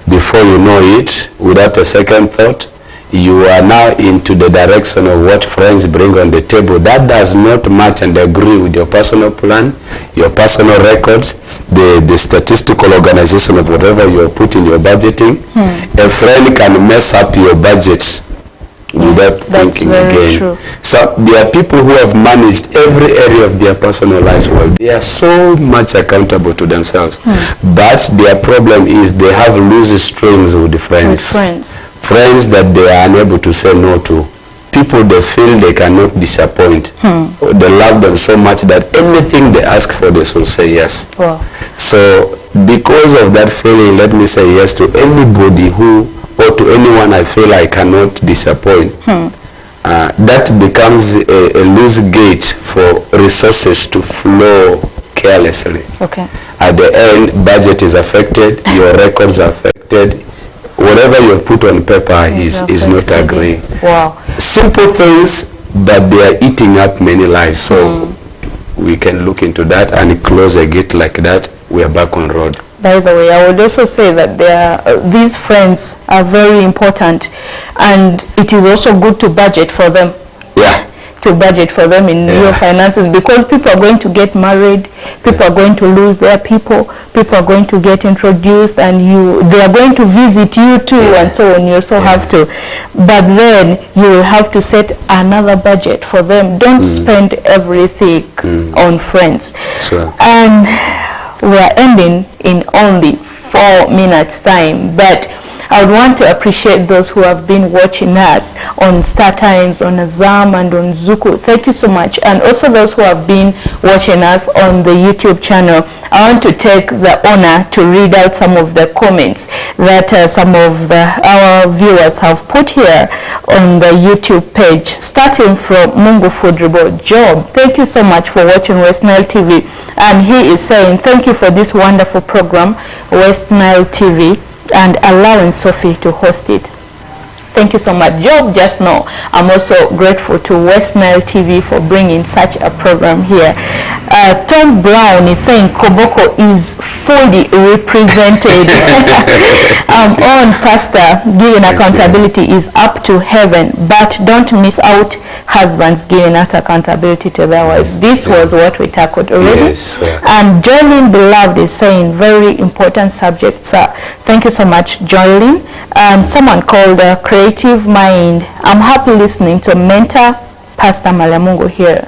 Before you know it, without a second thought, you are now into the direction of what friends bring on the table. That does not match and agree with your personal plan, your personal records, the statistical organization of whatever you have put in your budgeting. A friend can mess up your budget without thinking again. True. So there are people who have managed every area of their personal lives well. They are so much accountable to themselves. But their problem is they have loose strings with the friends. Friends that they are unable to say no to. People they feel they cannot disappoint. They love them so much that anything they ask for, they will say yes. Wow. So because of that feeling, let me say yes to anybody or to anyone I feel I cannot disappoint. That becomes a loose gate for resources to flow carelessly. Okay. At the end, budget is affected, your records are affected. Whatever you have put on paper is not agreeing. Wow. Simple things, but they are eating up many lives. So we can look into that and close a gate like that. We are back on road. By the way, I would also say that these friends are very important, and it is also good to budget for them. Yeah. To budget for them in your finances, because people are going to get married, people are going to lose their people are going to get introduced, and they are going to visit you too, and so on. You also have to, but then you will have to set another budget for them. Don't spend everything on friends. Sure. And we are ending in only 4 minutes time, but I would want to appreciate those who have been watching us on Star Times, on Azam, and on Zuku. Thank you so much. And also those who have been watching us on the YouTube channel. I want to take the honor to read out some of the comments that some of our viewers have put here on the YouTube page, starting from Mungu Fudribo Job. Thank you so much for watching West Nile TV. And he is saying, thank you for this wonderful program, West Nile TV, and allowing Sophie to host it. Thank you so much, Job. Just know I'm also grateful to West Nile TV for bringing such a program here. Tom Brown is saying Koboko is fully represented. On Pastor, giving accountability is up to heaven, but don't miss out husbands giving out accountability to their wives. This was what we tackled already. Yes, and Joylene Beloved is saying very important subject, sir. Thank you so much, Joylene. Someone called Creative Mind. I'm happy listening to mentor Pastor Malamungu here.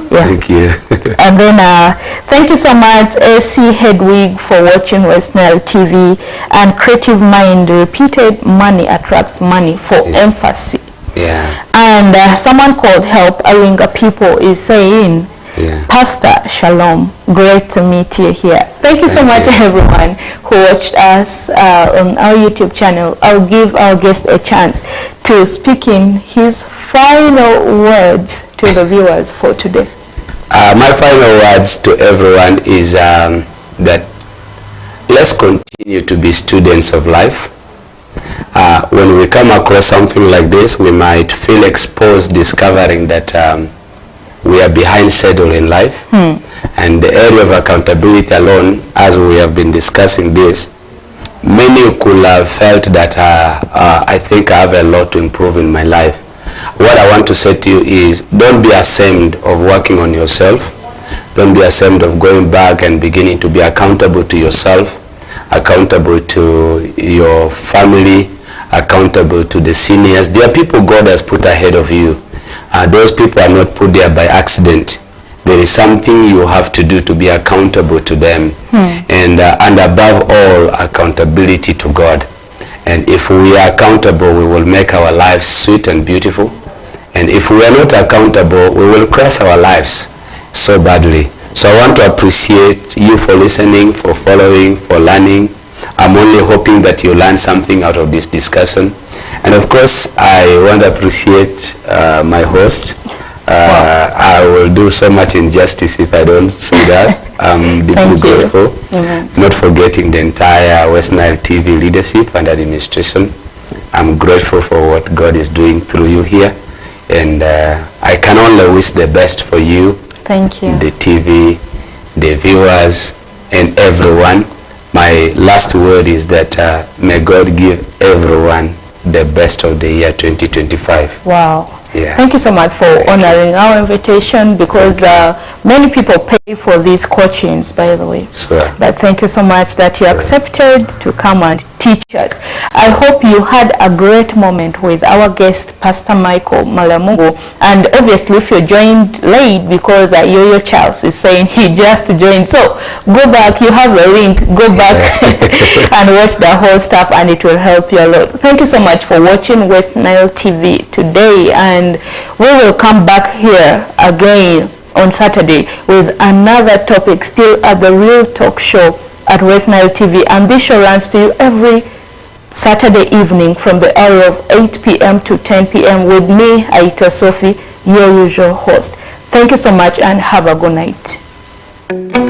Thank you. And then thank you so much, AC Hedwig, for watching West Nile TV. And Creative Mind repeated, money attracts money, for emphasis. Yeah. And someone called Help Aringa People is saying, Pastor Shalom, great to meet you here. Thank you so much, everyone who watched us on our YouTube channel. I'll give our guest a chance to speak in his final words to the viewers for today. My final words to everyone is that let's continue to be students of life. When we come across something like this, we might feel exposed, discovering that we are behind schedule in life. And the area of accountability alone, as we have been discussing this, many could have felt that I think I have a lot to improve in my life. What I want to say to you is, don't be ashamed of working on yourself. Don't be ashamed of going back and beginning to be accountable to yourself, accountable to your family, accountable to the seniors. There are people God has put ahead of you. Those people are not put there by accident. There is something you have to do to be accountable to them. And above all, accountability to God. And if we are accountable, we will make our lives sweet and beautiful. And if we are not accountable, we will crash our lives so badly. So I want to appreciate you for listening, for following, for learning. I'm only hoping that you learn something out of this discussion. And of course, I want to appreciate my host. I will do so much injustice if I don't say that. I'm deeply grateful. Not forgetting the entire West Nile TV leadership and administration. I'm grateful for what God is doing through you here. And I can only wish the best for you. Thank you. The TV, the viewers, and everyone. My last word is that may God give everyone the best of the year 2025. Wow. Yeah. Thank you so much for honoring our invitation, because many people pay for these coachings, by the way. Sure. But thank you so much that you accepted to come and teach us. I hope you had a great moment with our guest, Pastor Michael Malamungu. And obviously, if you joined late, because Yo-Yo Charles is saying he just joined. So go back, you have the link, go back and watch the whole stuff, and it will help you a lot. Thank you so much for watching West Nile TV today. And we will come back here again on Saturday with another topic, still at the Real Talk Show at West Nile TV. And this show runs to you every Saturday evening from the hour of 8 p.m. to 10 p.m. with me, Aita Sophie, your usual host. Thank you so much and have a good night.